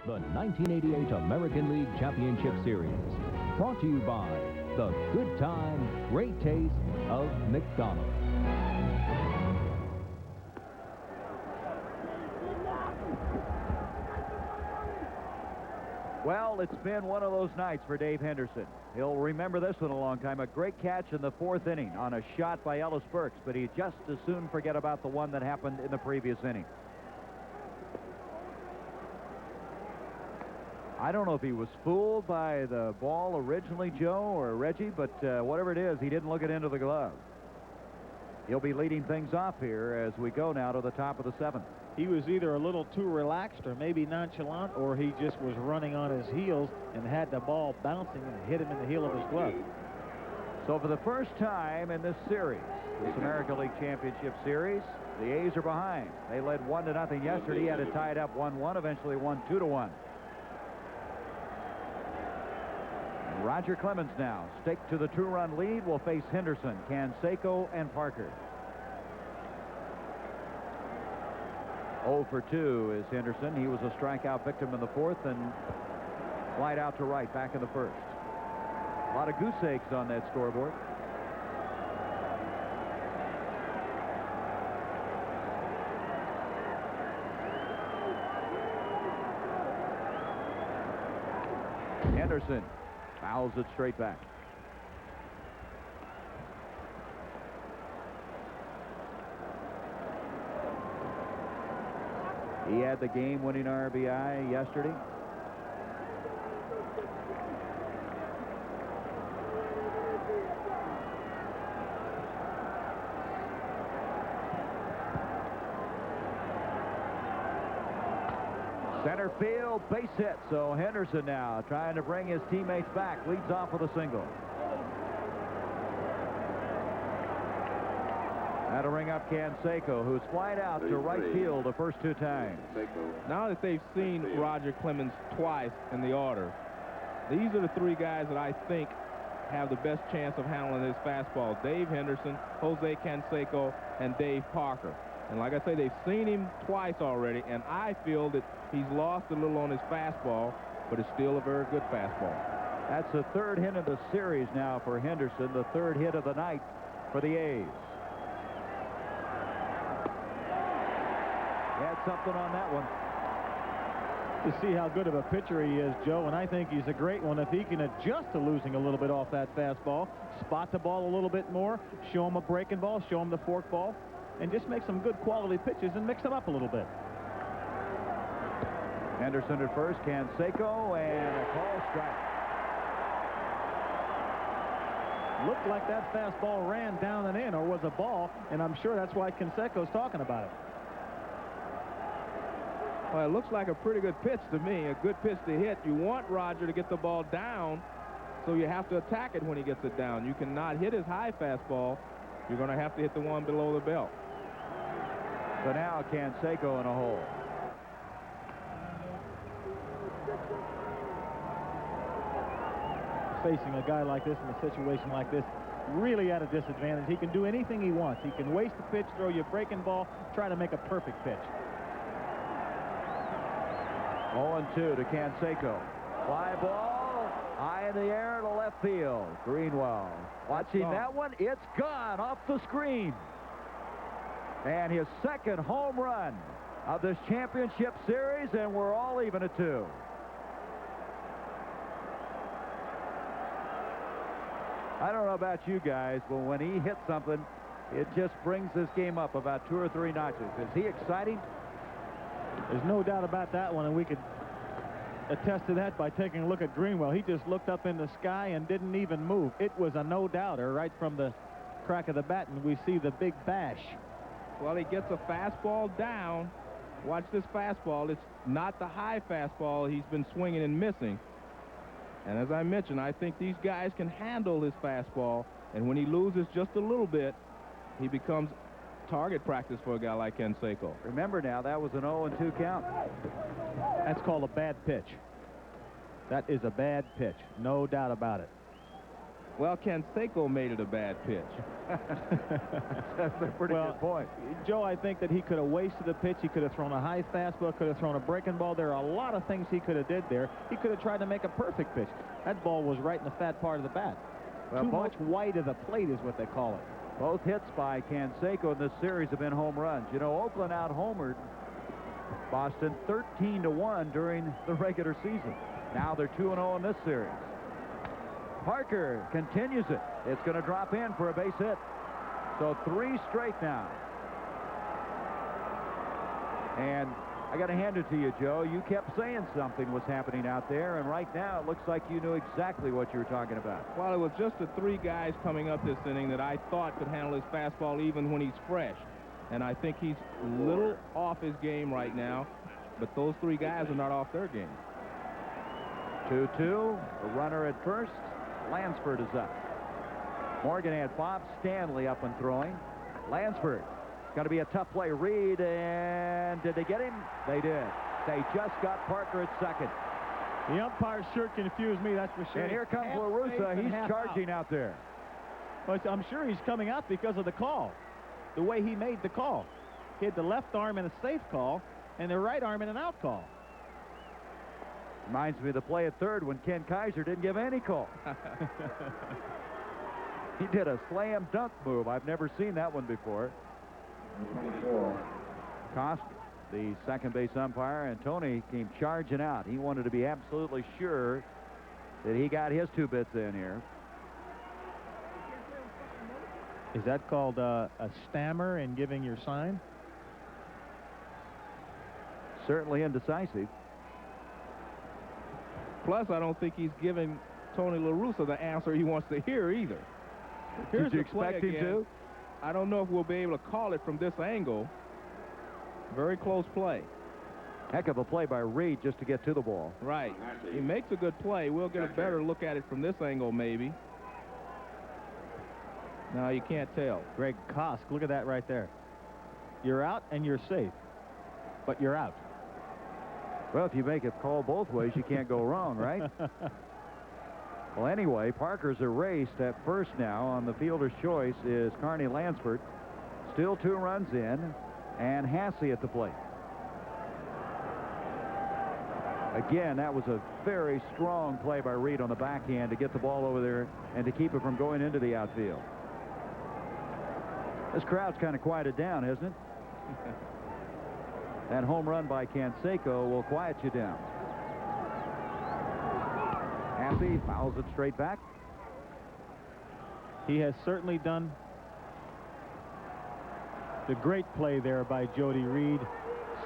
the 1988 American League Championship Series. Brought to you by the good time, great taste of McDonald's. Well, it's been one of those nights for Dave Henderson. He'll remember this one a long time. A great catch in the fourth inning on a shot by Ellis Burks, but he'd just as soon forget about the one that happened in the previous inning. I don't know if he was fooled by the ball originally, Joe or Reggie, but whatever it is, he didn't look it into the glove. He'll be leading things off here as we go now to the top of the seventh. He was either a little too relaxed or maybe nonchalant, or he just was running on his heels and had the ball bouncing and hit him in the heel of his glove. So for the first time in this series, this American League Championship Series, the A's are behind. They led 1-0 yesterday, had it tied up 1-1, eventually won 2-1. Roger Clemens now, staked to the 2-run lead, will face Henderson, Canseco, and Parker. 0 for 2 is Henderson. He was a strikeout victim in the fourth and flied out to right back in the first. A lot of goose eggs on that scoreboard. Henderson fouls it straight back. He had the game-winning RBI yesterday. Center field, base hit. So Henderson now trying to bring his teammates back. Leads off with a single. That'll ring up Canseco, who's flied out to right field the first two times. Now that they've seen Roger Clemens twice in the order, these are the three guys that I think have the best chance of handling this fastball. Dave Henderson, Jose Canseco, and Dave Parker. And like I say, they've seen him twice already, and I feel that he's lost a little on his fastball, but it's still a very good fastball. That's the third hit of the series now for Henderson, the third hit of the night for the A's. Had something on that one. To see how good of a pitcher he is, Joe, and I think he's a great one if he can adjust to losing a little bit off that fastball, spot the ball a little bit more, show him a breaking ball, show him the fork ball, and just make some good quality pitches and mix them up a little bit. Henderson at first, Canseco, and a call strike. Looked like that fastball ran down and in, or was a ball, and I'm sure that's why Canseco's talking about it. Well, it looks like a pretty good pitch to me, a good pitch to hit. You want Roger to get the ball down, so you have to attack it when he gets it down. You cannot hit his high fastball. You're going to have to hit the one below the belt. So now Canseco in a hole. Facing a guy like this in a situation like this, really at a disadvantage. He can do anything he wants. He can waste the pitch, throw you a breaking ball, try to make a perfect pitch. 0-2 to Canseco. Fly ball high in the air to left field. Greenwell watching that one. It's gone off the screen. And his second home run of this championship series, and we're all even at 2. I don't know about you guys, but when he hits something, it just brings this game up about 2 or 3 notches. Is he exciting? There's no doubt about that one, and we could attest to that by taking a look at Greenwell. He just looked up in the sky and didn't even move. It was a no-doubter right from the crack of the bat, and we see the big bash. Well, he gets a fastball down. Watch this fastball. It's not the high fastball he's been swinging and missing. And as I mentioned, I think these guys can handle his fastball, and when he loses just a little bit, he becomes target practice for a guy like Canseco. Remember now, that was an 0-2 count. That's called a bad pitch. That is a bad pitch, no doubt about it. Well, Canseco made it a bad pitch. That's a pretty good point. Joe, I think that he could have wasted a pitch. He could have thrown a high fastball, could have thrown a breaking ball. There are a lot of things he could have did there. He could have tried to make a perfect pitch. That ball was right in the fat part of the bat. Well, Too much wide of the plate is what they call it. Both hits by Canseco in this series have been home runs. You know, Oakland out-homered Boston 13-1 during the regular season. Now they're 2-0 in this series. Parker continues it. It's going to drop in for a base hit. So 3 straight now. And I got to hand it to you, Joe. You kept saying something was happening out there, and right now it looks like you knew exactly what you were talking about. Well, it was just the 3 guys coming up this inning that I thought could handle his fastball even when he's fresh. And I think he's a little off his game right now, but those 3 guys are not off their game. 2-2, a runner at first. Lansford is up. Morgan had Bob Stanley up and throwing. Lansford, going to be a tough play. Reed, and did they get him? They did. They just got Parker at second. The umpire sure confused me, that's for sure. And here comes La Russa. He's charging out there. Well, I'm sure he's coming out because of the call, the way he made the call. He had the left arm in a safe call and the right arm in an out call. Reminds me of the play at third when Ken Kaiser didn't give any call. He did a slam dunk move. I've never seen that one before. Cost, the second base umpire, and Tony came charging out. He wanted to be absolutely sure that he got his 2 bits in here. Is that called a stammer in giving your sign? Certainly indecisive. Plus, I don't think he's giving Tony La Russa the answer he wants to hear either. Here's Did you the play expect him again. to? I don't know if we'll be able to call it from this angle. Very close play. Heck of a play by Reed just to get to the ball. Right. He makes a good play. We'll get a better look at it from this angle, maybe. No, you can't tell. Greg Kosk, look at that right there. You're out and you're safe, but you're out. Well, if you make it call both ways, you can't go wrong, right? Well, anyway, Parker's erased at first now. On the fielder's choice is Carney Lansford. Still 2 runs in, and Hasse at the plate. Again, that was a very strong play by Reed on the backhand to get the ball over there and to keep it from going into the outfield. This crowd's kind of quieted down, isn't it? That home run by Canseco will quiet you down. Hasse fouls it straight back. He has certainly done the great play there by Jody Reed.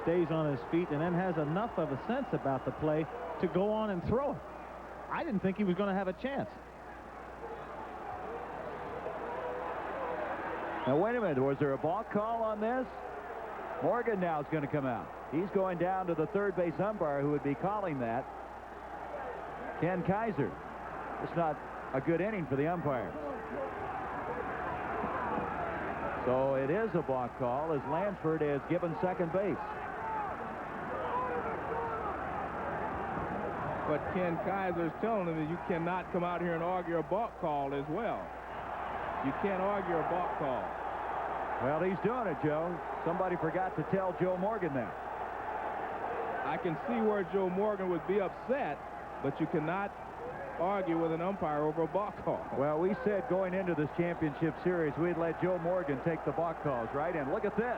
Stays on his feet and then has enough of a sense about the play to go on and throw it. I didn't think he was going to have a chance. Now, wait a minute. Was there a balk call on this? Morgan now is going to come out. He's going down to the third base umpire who would be calling that. Ken Kaiser. It's not a good inning for the umpire. So it is a balk call as Lansford is given second base. But Ken Kaiser's telling him that you cannot come out here and argue a balk call as well. You can't argue a balk call. Well, he's doing it, Joe. Somebody forgot to tell Joe Morgan that. I can see where Joe Morgan would be upset, but you cannot argue with an umpire over a balk call. Well, we said going into this championship series we'd let Joe Morgan take the balk calls, right? And look at this.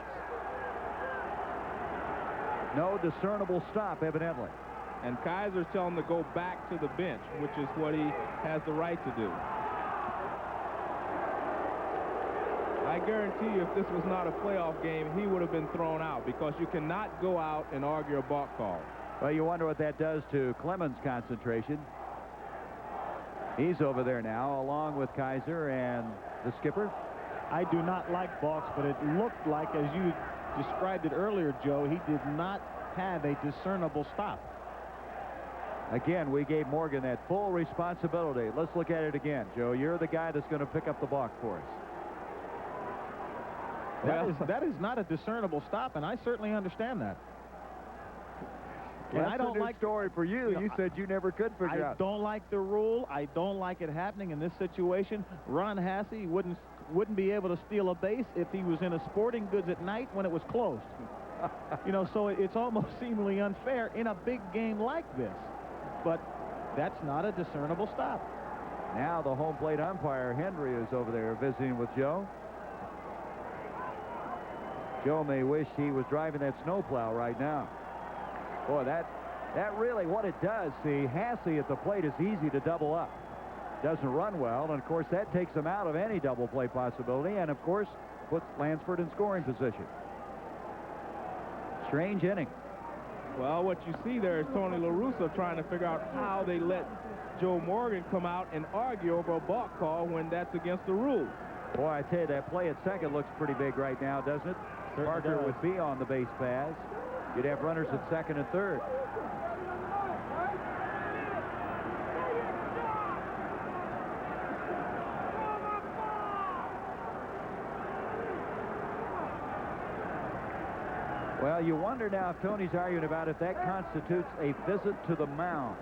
No discernible stop, evidently. And Kaiser's telling him to go back to the bench, which is what he has the right to do. I guarantee you if this was not a playoff game, he would have been thrown out because you cannot go out and argue a balk call. Well, you wonder what that does to Clemens' concentration. He's over there now, along with Kaiser and the skipper. I do not like balks, but it looked like, as you described it earlier, Joe, he did not have a discernible stop. Again, we gave Morgan that full responsibility. Let's look at it again, Joe. You're the guy that's going to pick up the balk for us. That is not a discernible stop, and I certainly understand that. And that's I don't a new like story for you. You said you never could figure out. I don't like the rule. I don't like it happening in this situation. Ron Hasse wouldn't be able to steal a base if he was in a sporting goods at night when it was closed. You know, so it's almost seemingly unfair in a big game like this. But that's not a discernible stop. Now the home plate umpire, Henry, is over there visiting with Joe. Joe may wish he was driving that snowplow right now. Boy, that really, what it does, see, Hasse at the plate is easy to double up. Doesn't run well, and of course that takes him out of any double play possibility, and of course puts Lansford in scoring position. Strange inning. Well, what you see there is Tony La Russa trying to figure out how they let Joe Morgan come out and argue over a balk call when that's against the rules. Boy, I tell you, that play at second looks pretty big right now, doesn't it? Certainly Parker does. would be on the base paths. You'd have runners at second and third. Well, you wonder now if Tony's arguing about if that constitutes a visit to the mound.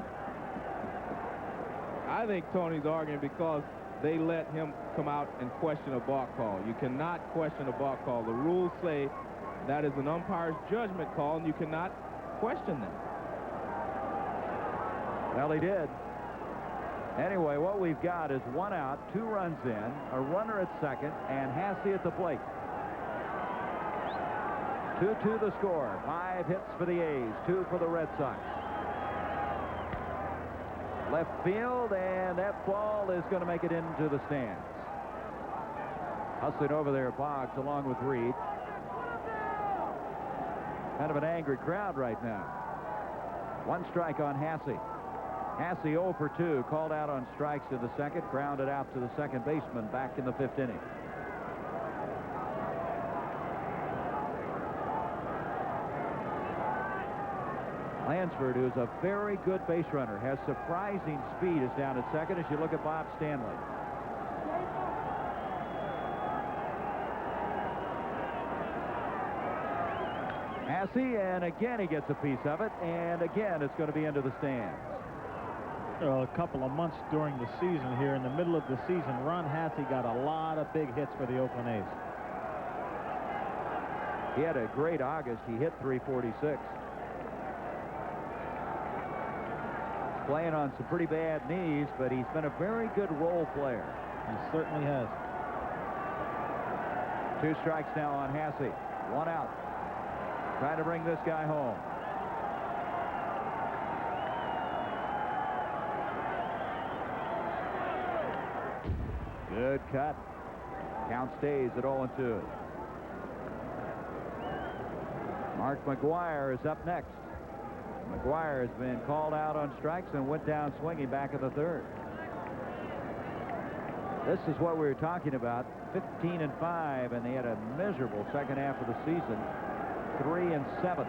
I think Tony's arguing because they let him come out and question a balk call. You cannot question a balk call. The rules say that is an umpire's judgment call, and you cannot question that. Well, he did. Anyway, what we've got is 1 out, 2 runs in, a runner at second, and Hasse at the plate. 2-2 the score. 5 hits for the A's, 2 for the Red Sox. Left field, and that ball is going to make it into the stands. Hustling over there, Boggs, along with Reed. Kind of an angry crowd right now. 1 strike on Hasse. Hasse 0 for 2, called out on strikes in the second, grounded out to the second baseman back in the 5th inning. Lansford, who's a very good base runner, has surprising speed, is down at second as you look at Bob Stanley. Hasse, and again he gets a piece of it, and again it's going to be into the stands. A couple of months during the season here, in the middle of the season, Ron Hasse got a lot of big hits for the Oakland A's. He had a great August. He hit .346. Playing on some pretty bad knees, but he's been a very good role player. He certainly has. 2 strikes now on Hasse. 1 out. Trying to bring this guy home. Good cut. Count stays at 0-2. Mark McGuire is up next. McGuire has been called out on strikes and went down swinging back in the 3rd. This is what we were talking about. 15-5, and they had a miserable second half of the season. 3-7. A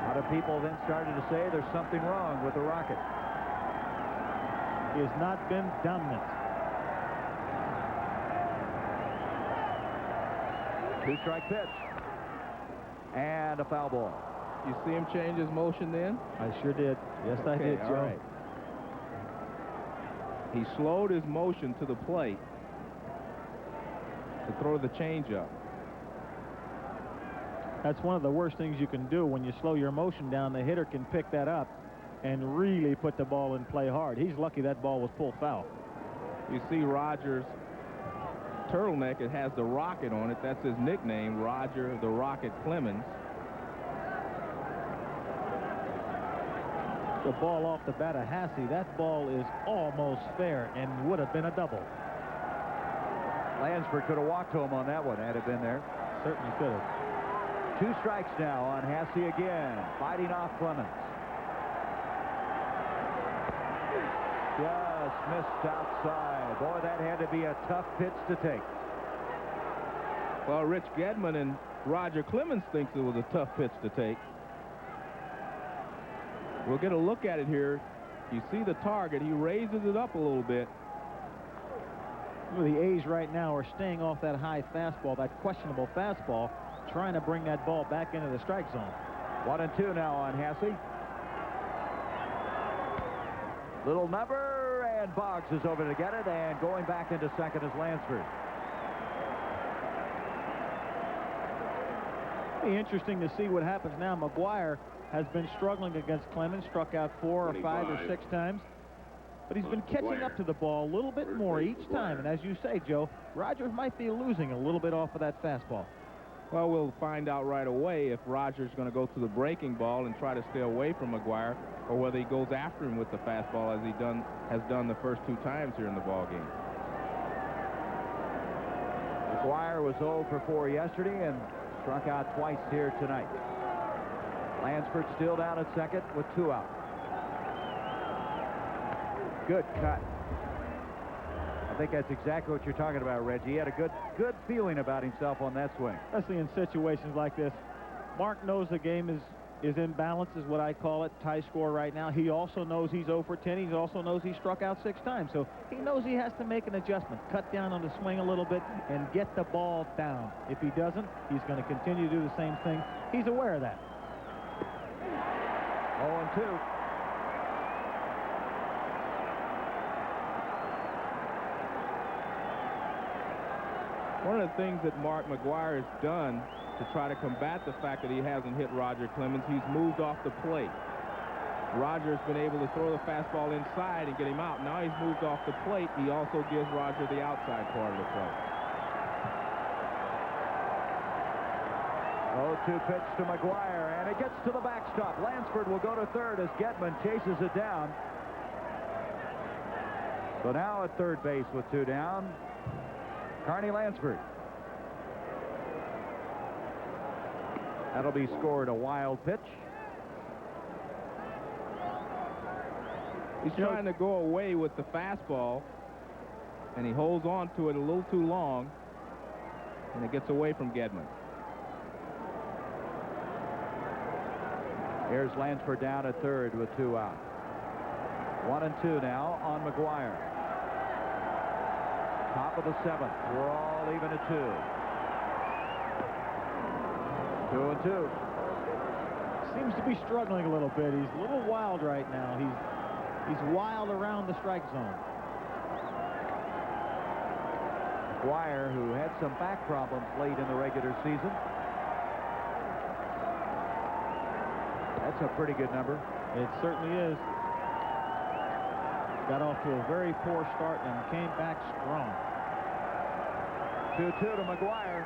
lot of people then started to say there's something wrong with the Rocket. He has not been dominant. 2-strike pitch. And a foul ball. You see him change his motion then? I sure did. Yes, I did, all Joe. right. He slowed his motion to the plate to throw the changeup. That's one of the worst things you can do. When you slow your motion down, the hitter can pick that up and really put the ball in play hard. He's lucky that ball was pulled foul. You see Rogers' turtleneck. It has the Rocket on it. That's his nickname, Roger the Rocket Clemens. The ball off the bat of Hasse, that ball is almost fair and would have been a double. Lansford could have walked to him on that one had it been there. Certainly could have. 2 strikes now on Hasse again, fighting off Clemens. Just missed outside. Boy, that had to be a tough pitch to take. Well, Rich Gedman and Roger Clemens thinks it was a tough pitch to take. We'll get a look at it here. You see the target. He raises it up a little bit. Well, the A's right now are staying off that high fastball, that questionable fastball, trying to bring that ball back into the strike zone. 1-2 now on Hasse. Little number, and Boggs is over to get it, and going back into second is Lansford. Be interesting to see what happens now. McGuire has been struggling against Clemens, struck out 4 or 5 or 6 times, but he's been catching up to the ball a little bit more each time. And as you say, Joe, Rogers might be losing a little bit off of that fastball. Well, we'll find out right away if Rogers is going to go to the breaking ball and try to stay away from McGuire, or whether he goes after him with the fastball as he has done the first 2 times here in the ball game. McGuire was 0 for 4 yesterday and struck out twice here tonight. Lansford still down at second with 2 out. Good cut. I think that's exactly what you're talking about, Reggie. He had a good feeling about himself on that swing. Especially in situations like this. Mark knows the game is in balance, is what I call it. Tie score right now. He also knows he's 0 for 10. He also knows he struck out 6 times. So he knows he has to make an adjustment, cut down on the swing a little bit, and get the ball down. If he doesn't, he's going to continue to do the same thing. He's aware of that. 0-2. One of the things that Mark McGuire has done to try to combat the fact that he hasn't hit Roger Clemens, he's moved off the plate. Roger's been able to throw the fastball inside and get him out. Now he's moved off the plate. He also gives Roger the outside part of the plate. 0-2 pitch to McGuire, and it gets to the backstop. Lansford will go to third as Getman chases it down. So now at third base with 2 down, Carney Lansford. That'll be scored a wild pitch. He's trying to go away with the fastball, and he holds on to it a little too long, and it gets away from Gedman. Here's Lansford down at third with 2 out. 1-2 now on McGuire. Top of the 7th. We're all even at 2. 2-2. Seems to be struggling a little bit. He's a little wild right now. He's wild around the strike zone. McGuire, who had some back problems late in the regular season. That's a pretty good number. It certainly is. Got off to a very poor start and came back strong. 2-2 to McGuire.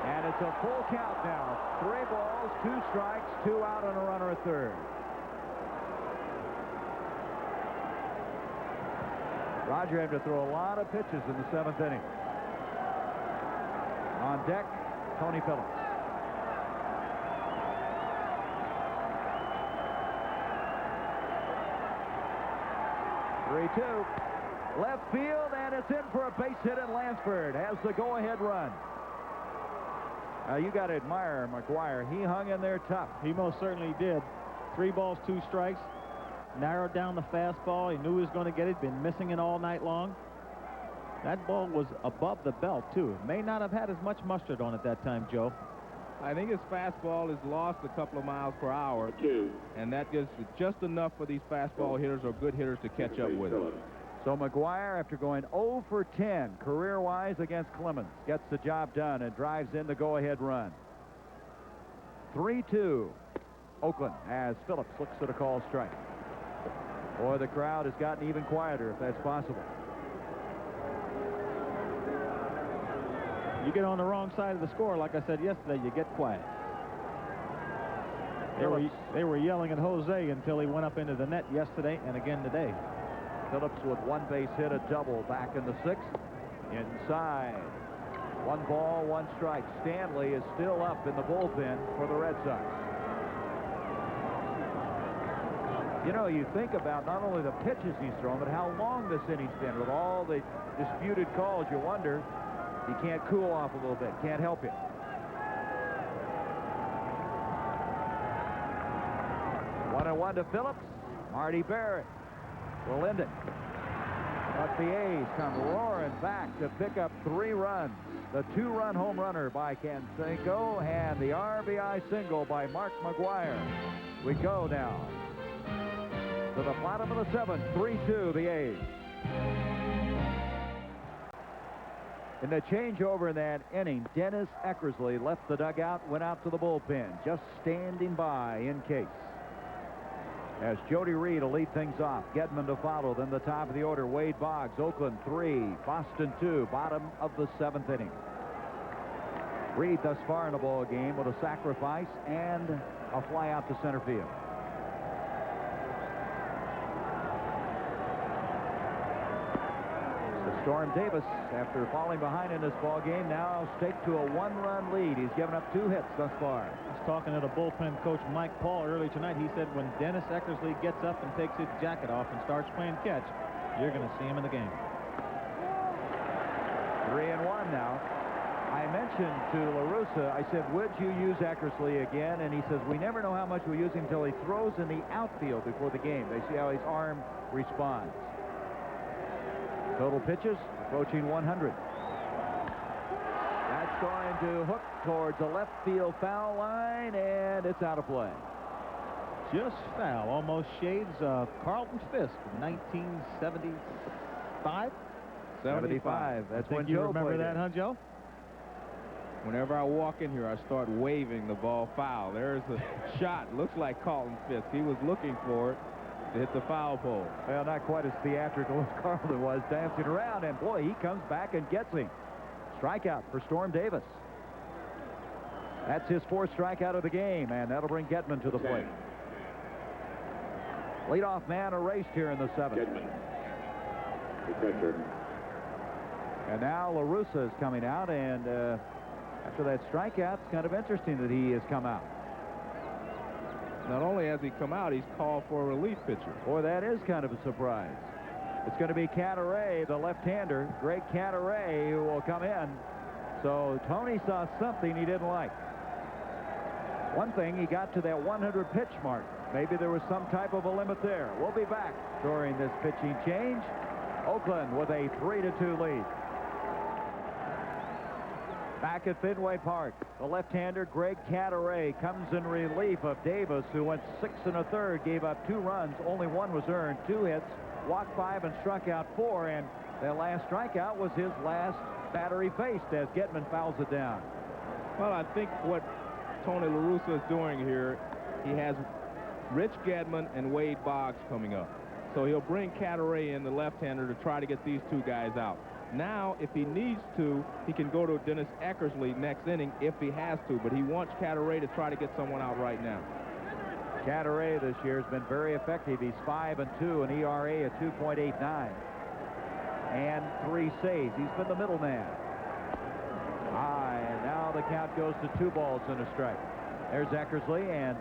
And it's a full count now. 3 balls, 2 strikes, 2 out, and a runner at third. Roger had to throw a lot of pitches in the 7th inning. On deck, Tony Phillips. Two. Left field, and it's in for a base hit, and Lansford has the go-ahead run. Now you got to admire McGuire. He hung in there tough. He most certainly did. 3 balls, 2 strikes. Narrowed down the fastball. He knew he was going to get it. Been missing it all night long. That ball was above the belt, too. It may not have had as much mustard on it that time, Joe. I think his fastball is lost a couple of miles per hour, and that gives just enough for these fastball hitters or good hitters to catch up with it. So McGuire, after going 0 for 10 career-wise against Clemens, gets the job done and drives in the go-ahead run. 3-2 Oakland as Phillips looks at a call strike. Boy, the crowd has gotten even quieter, if that's possible. You get on the wrong side of the score, like I said yesterday, you get quiet. They were yelling at Jose until he went up into the net yesterday and again today. Phillips with 1 base hit, a double back in the 6th. Inside. 1 ball, 1 strike. Stanley is still up in the bullpen for the Red Sox. You know, you think about not only the pitches he's thrown, but how long this inning's been. With all the disputed calls, you wonder he can't cool off a little bit. Can't help it. 1-1 to Phillips. Marty Barrett will end it. But the A's come roaring back to pick up 3 runs. The 2-run home runner by Canseco and the RBI single by Mark McGuire. We go now to the bottom of the 7th, 3-2 the A's. In the changeover in that inning, Dennis Eckersley left the dugout, went out to the bullpen, just standing by in case. As Jody Reed will lead things off, Gedman to follow, then the top of the order, Wade Boggs, Oakland 3, Boston 2, bottom of the 7th inning. Reed thus far in the ball game with a sacrifice and a fly out to center field. Storm Davis, after falling behind in this ball game, now staked to a 1-run lead. He's given up 2 hits thus far. He's talking to the bullpen coach Mike Paul early tonight. He said when Dennis Eckersley gets up and takes his jacket off and starts playing catch, you're going to see him in the game. 3-1 now. I mentioned to La Russa, I said, would you use Eckersley again? And he says, we never know how much we'll use him until he throws in the outfield before the game. They see how his arm responds. Total pitches approaching 100. That's going to hook towards the left field foul line, and it's out of play. Just foul. Almost shades of Carlton Fisk in 1975. 75. That's when you Joe remember played that, huh, Joe? Whenever I walk in here, I start waving the ball foul. There's a shot. Looks like Carlton Fisk. He was looking for it to hit the foul pole. Well, not quite as theatrical as Carlton was dancing around, and boy, he comes back and gets him. Strikeout for Storm Davis. That's his 4th strikeout of the game, and that'll bring Gedman to the plate. Leadoff man erased here in the 7th. And now La Russa is coming out, and after that strikeout, it's kind of interesting that he has come out. Not only has he come out, he's called for a relief pitcher. Boy, that is kind of a surprise. It's going to be Cataray, the left-hander, Greg Cataray, who will come in. So Tony saw something he didn't like. One thing, he got to that 100 pitch mark. Maybe there was some type of a limit there. We'll be back during this pitching change. Oakland with a 3-2 lead. Back at Fenway Park, the left-hander Greg Cataray comes in relief of Davis, who went 6 1/3, gave up 2 runs, only 1 was earned, 2 hits, walked 5 and struck out 4, and that last strikeout was his last batter he faced as Gedman fouls it down. Well, I think what Tony La Russa is doing here, he has Rich Gedman and Wade Boggs coming up. So he'll bring Cataray in, the left-hander, to try to get these 2 guys out. Now, if he needs to, he can go to Dennis Eckersley next inning if he has to, but he wants Cataray to try to get someone out right now. Cataray this year has been very effective. He's 5-2, an ERA of 2.89, and 3 saves. He's been the middleman. High, and now the count goes to 2 balls and a strike. There's Eckersley, and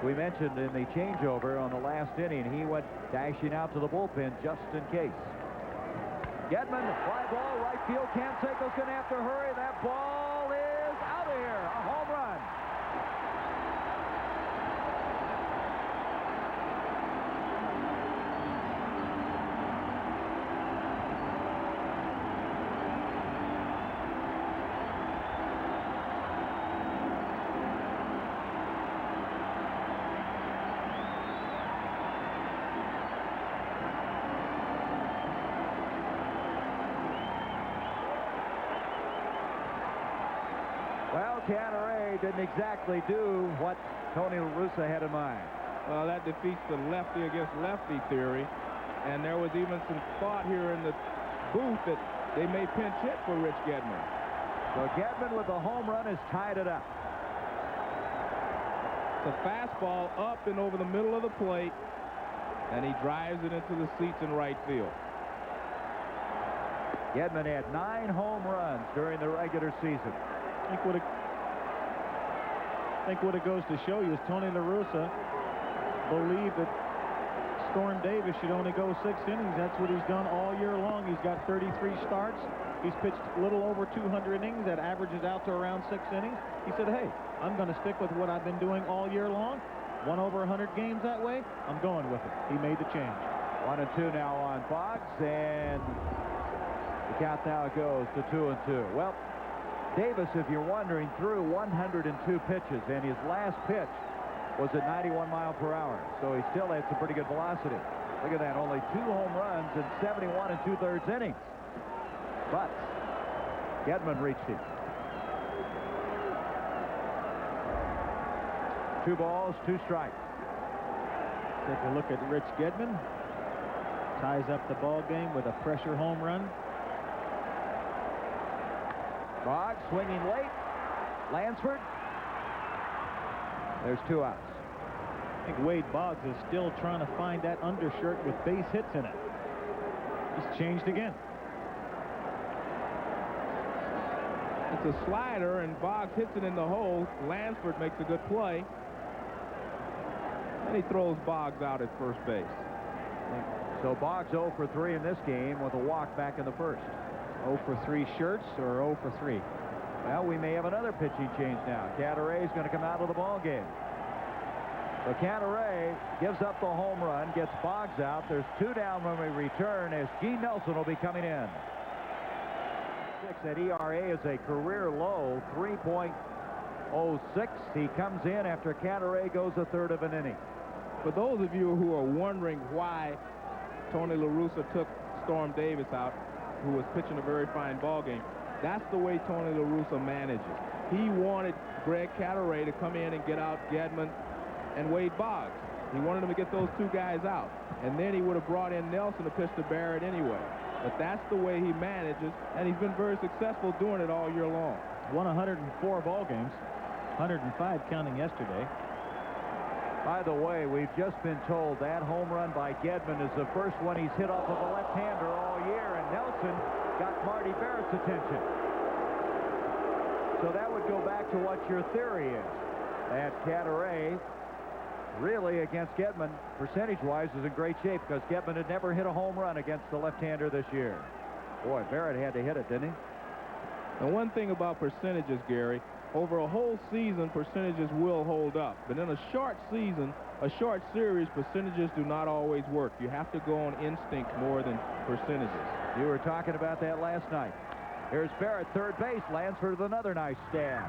we mentioned in the changeover on the last inning, he went dashing out to the bullpen just in case. Gedman, fly ball, right field. Canseco's going to have to hurry. That ball is out of here. A home run. Well, Cataray didn't exactly do what Tony La Russa had in mind. Well, that defeats the lefty against lefty theory. And there was even some thought here in the booth that they may pinch hit for Rich Gedman. So Gedman with the home run has tied it up. The fastball up and over the middle of the plate, and he drives it into the seats in right field. Gedman had 9 home runs during the regular season. I think what it goes to show you is Tony La Russa believed that Storm Davis should only go 6 innings. That's what he's done all year long. He's got 33 starts. He's pitched a little over 200 innings. That averages out to around 6 innings. He said, hey, I'm going to stick with what I've been doing all year long. Won over 100 games that way. I'm going with it. He made the change. 1-2 now on Boggs, and the count now goes to 2-2. Well, Davis, if you're wondering, threw 102 pitches, and his last pitch was at 91 miles per hour, so he still had some pretty good velocity. Look at that, only 2 home runs in 71 2/3 innings. But Gedman reached him. 2 balls, 2 strikes. Take a look at Rich Gedman. Ties up the ball game with a pressure home run. Boggs swinging late. Lansford. There's 2 outs. I think Wade Boggs is still trying to find that undershirt with base hits in it. He's changed again. It's a slider, and Boggs hits it in the hole. Lansford makes a good play. And he throws Boggs out at first base. So Boggs 0 for 3 in this game with a walk back in the first. 0 for 3 shirts or 0 for 3? Well, we may have another pitching change now. Cataray is going to come out of the ball game. So Cataray gives up the home run, gets Boggs out. There's 2 down when we return as Gene Nelson will be coming in. That ERA is a career low, 3.06. He comes in after Cataray goes a third of an inning. For those of you who are wondering why Tony La Russa took Storm Davis out, who was pitching a very fine ball game, that's the way Tony La Russa manages. He wanted Greg Cataray to come in and get out Gedman and Wade Boggs. He wanted him to get those 2 guys out, and then he would have brought in Nelson to pitch to Barrett anyway. But that's the way he manages, and he's been very successful doing it all year long. Won 104 ball games, 105 counting yesterday. By the way, we've just been told that home run by Gedman is the first one he's hit off of a left-hander all year, and Nelson got Marty Barrett's attention. So that would go back to what your theory is, that Cataray really against Gedman, percentage-wise, is in great shape because Gedman had never hit a home run against the left-hander this year. Boy, Barrett had to hit it, didn't he? And one thing about percentages, Gary, over a whole season, percentages will hold up. But in a short season, a short series, percentages do not always work. You have to go on instinct more than percentages. You were talking about that last night. Here's Barrett, third base. Lansford with another nice stab.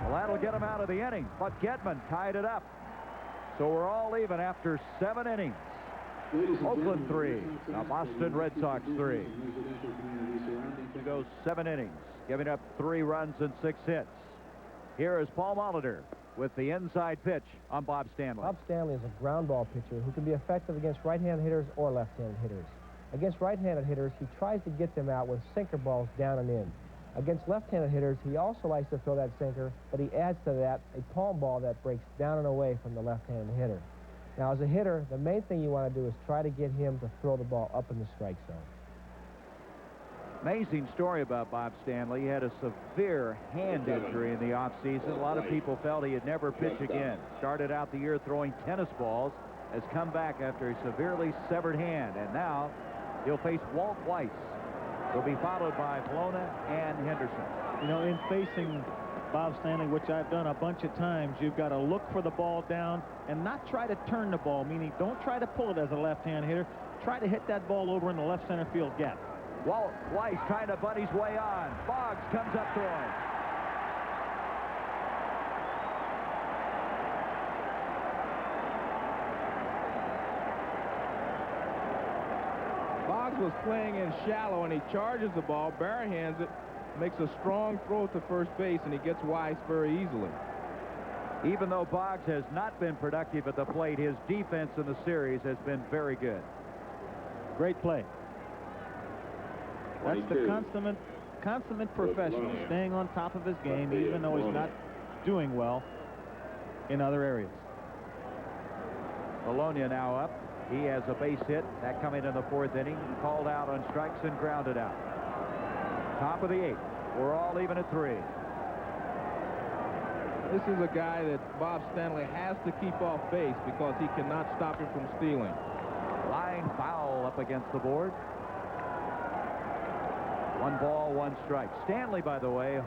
Well, that'll get him out of the inning, but Gedman tied it up. So we're all even after 7 innings. Oakland 3. Now Boston Red Sox 3. It goes 7 innings, giving up 3 runs and 6 hits. Here is Paul Molitor with the inside pitch on Bob Stanley. Bob Stanley is a ground ball pitcher who can be effective against right-handed hitters or left-handed hitters. Against right-handed hitters, he tries to get them out with sinker balls down and in. Against left-handed hitters, he also likes to throw that sinker, but he adds to that a palm ball that breaks down and away from the left-handed hitter. Now, as a hitter, the main thing you want to do is try to get him to throw the ball up in the strike zone. Amazing story about Bob Stanley. He had a severe hand injury in the offseason. A lot of people felt he'd never pitch again. Started out the year throwing tennis balls, has come back after a severely severed hand, and now he'll face Walt Weiss. He'll be followed by Plona and Henderson. You know, in facing Bob Stanley, which I've done a bunch of times, you've got to look for the ball down and not try to turn the ball, meaning don't try to pull it as a left-hand hitter. Try to hit that ball over in the left center field gap. Walt Weiss trying to butt his way on. Boggs comes up throwing. Boggs was playing in shallow, and he charges the ball, barehands it, makes a strong throw to first base, and he gets Weiss very easily. Even though Boggs has not been productive at the plate, his defense in the series has been very good. Great play. That's the consummate professional, staying on top of his game, even though he's not doing well in other areas. Bologna now up. He has a base hit. That coming in the 4th inning. Called out on strikes and grounded out. Top of the 8th. We're all even at 3. This is a guy that Bob Stanley has to keep off base because he cannot stop him from stealing. Line foul up against the board. 1 ball, 1 strike. Stanley, by the way,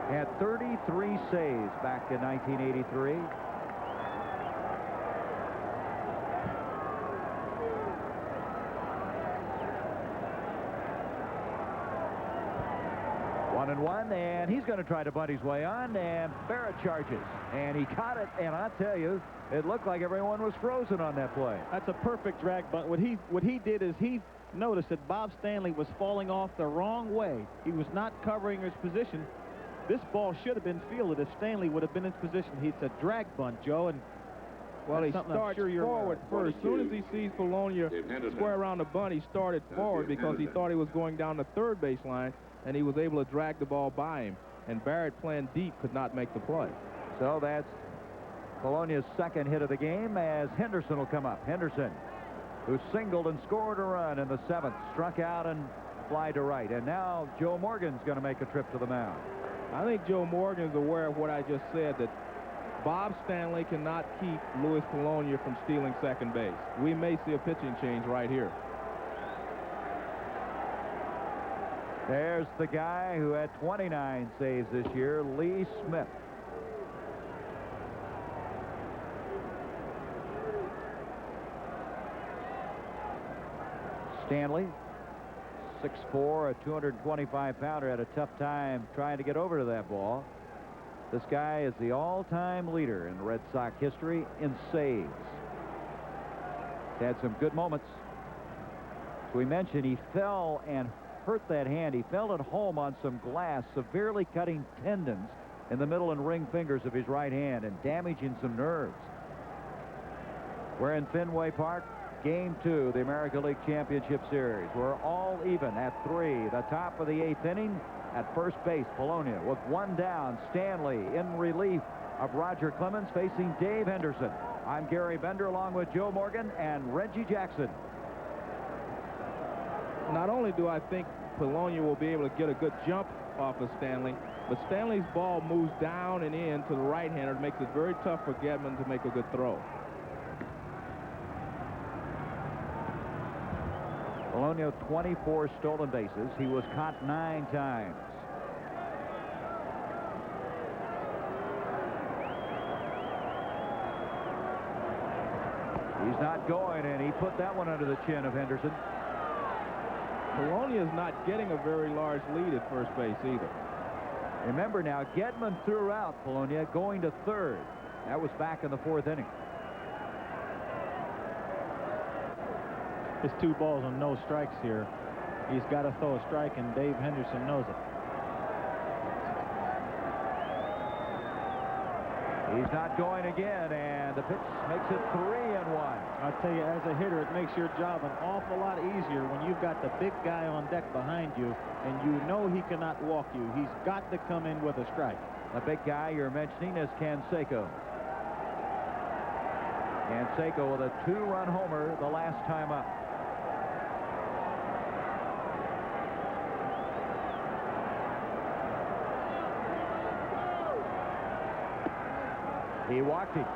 had 33 saves back in 1983. 1-1, and he's going to try to bunt his way on, and Barrett charges. And he caught it, and I tell you, it looked like everyone was frozen on that play. That's a perfect drag bunt. What he did is he noticed that Bob Stanley was falling off the wrong way. He was not covering his position. This ball should have been fielded if Stanley would have been in his position. It's a drag bunt, Joe, and well, he starts forward first. As soon as he sees Polonia square around the bunt, he started forward because he thought he was going down the third baseline, and he was able to drag the ball by him. And Barrett, playing deep, could not make the play. So that's Polonia's second hit of the game, as Henderson will come up. Henderson, who singled and scored a run in the 7th, struck out and fly to right. And now Joe Morgan's going to make a trip to the mound. I think Joe Morgan is aware of what I just said, that Bob Stanley cannot keep Luis Polonia from stealing second base. We may see a pitching change right here. There's the guy who had 29 saves this year, Lee Smith. Stanley, 6'4", a 225-pounder, had a tough time trying to get over to that ball. This guy is the all-time leader in Red Sox history in saves. He's had some good moments. As we mentioned, he fell and hurt that hand. He fell at home on some glass, severely cutting tendons in the middle and ring fingers of his right hand and damaging some nerves. We're in Fenway Park. Game 2 of the American League Championship Series. We're all even at 3. The top of the 8th inning. At first base, Polonia with one down. Stanley in relief of Roger Clemens facing Dave Henderson. I'm Gary Bender along with Joe Morgan and Reggie Jackson. Not only do I think Polonia will be able to get a good jump off of Stanley, but Stanley's ball moves down and in to the right-hander. It makes it very tough for Gedman to make a good throw. Polonia 24 stolen bases. He was caught 9 times. He's not going, and he put that one under the chin of Henderson. Polonia is not getting a very large lead at first base either. Remember now, Gedman threw out Polonia going to third. That was back in the 4th inning. It's 2 balls and no strikes here. He's got to throw a strike, and Dave Henderson knows it. He's not going again, and the pitch makes it 3-1. I'll tell you, as a hitter, it makes your job an awful lot easier when you've got the big guy on deck behind you, and you know he cannot walk you. He's got to come in with a strike. The big guy you're mentioning is Canseco. Canseco with a 2-run homer the last time up. He walked him.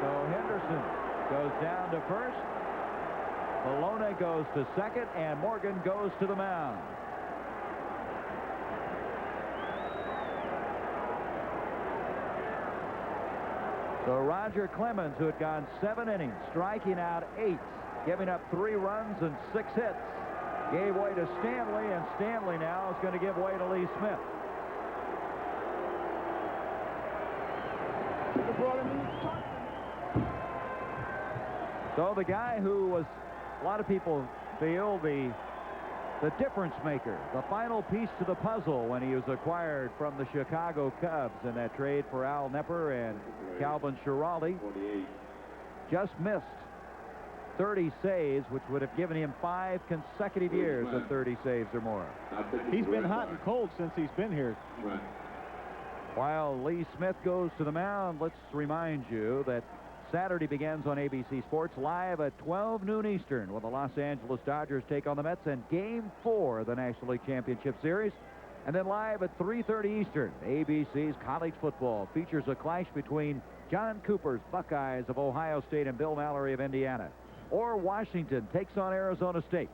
So Henderson goes down to first. Polonia goes to second, and Morgan goes to the mound. So Roger Clemens, who had gone 7 innings, striking out 8, giving up 3 runs and 6 hits, gave way to Stanley, and Stanley now is going to give way to Lee Smith. So the guy who was, a lot of people feel, the difference maker, the final piece to the puzzle when he was acquired from the Chicago Cubs in that trade for Al Nepper and Calvin Schiraldi, just missed 30 saves, which would have given him 5 consecutive years of 30 saves or more. He's been hot and cold since he's been here. While Lee Smith goes to the mound, let's remind you that Saturday begins on ABC Sports live at 12 noon Eastern, when the Los Angeles Dodgers take on the Mets in Game 4 of the National League Championship Series. And then live at 3:30 Eastern, ABC's college football features a clash between John Cooper's Buckeyes of Ohio State and Bill Mallory of Indiana. Or Washington takes on Arizona State.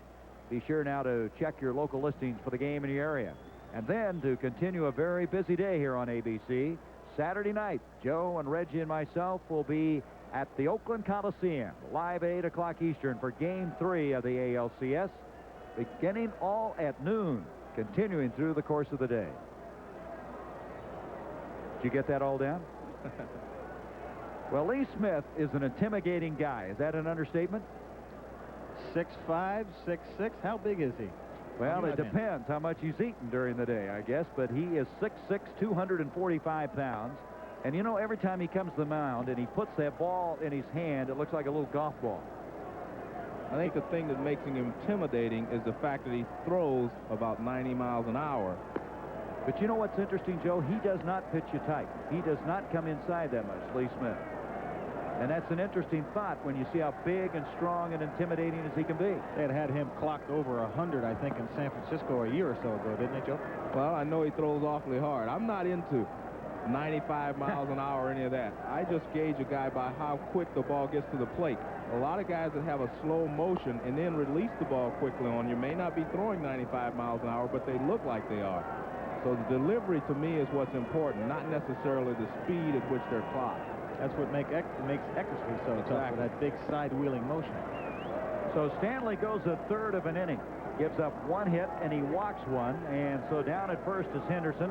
Be sure now to check your local listings for the game in your area. And then, to continue a very busy day here on ABC, Saturday night, Joe and Reggie and myself will be at the Oakland Coliseum, live at 8 o'clock Eastern for Game 3 of the ALCS, beginning all at noon. continuing through the course of the day. Did you get that all down? Well, Lee Smith is an intimidating guy. Is that an understatement? 6'5", 6'6". How big is he? Well, it depends how much he's eaten during the day, I guess. But he is 6'6", 245 pounds. And, you know, every time he comes to the mound and he puts that ball in his hand, it looks like a little golf ball. I think the thing that makes him intimidating is the fact that he throws about 90 miles an hour. But you know what's interesting, Joe? He does not pitch you tight. He does not come inside that much, Lee Smith. And that's an interesting thought when you see how big and strong and intimidating as he can be. They had him clocked over 100, I think, in San Francisco a year or so ago, didn't they, Joe? Well, I know he throws awfully hard. I'm not into 95 miles an hour or any of that. I just gauge a guy by how quick the ball gets to the plate. A lot of guys that have a slow motion and then release the ball quickly on you may not be throwing 95 miles an hour, but they look like they are. So the delivery to me is what's important, not necessarily the speed at which they're clocked. That's what makes Eckersley so tough with that big side-wheeling motion. So Stanley goes a third of an inning, gives up one hit, and he walks one. And so down at first is Henderson.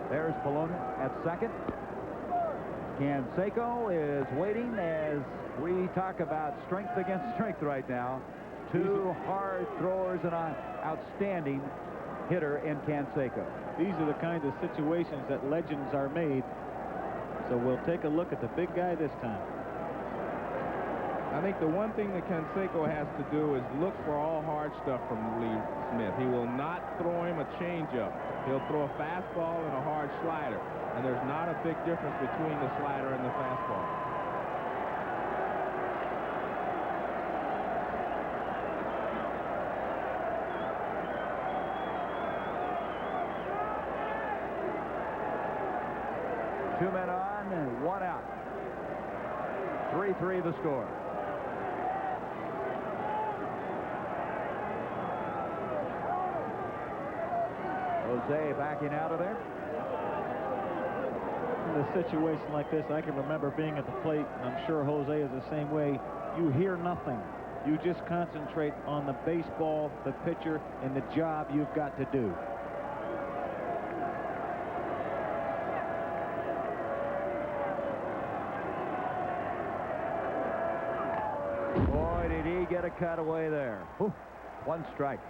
There's Polonia at second. Canseco is waiting as we talk about strength against strength right now. Two hard throwers and an outstanding hitter in Canseco. These are the kinds of situations that legends are made. So we'll take a look at the big guy this time. I think the one thing that Canseco has to do is look for all hard stuff from Lee Smith. He will not throw him a changeup. He'll throw a fastball and a hard slider. And there's not a big difference between the slider and the fastball. Two men on and one out. 3-3 the score. Jose backing out of there. In a situation like this, I can remember being at the plate, and I'm sure Jose is the same way. You hear nothing. You just concentrate on the baseball, the pitcher, and the job you've got to do. Boy, did he get a cutaway there. Ooh, one strike.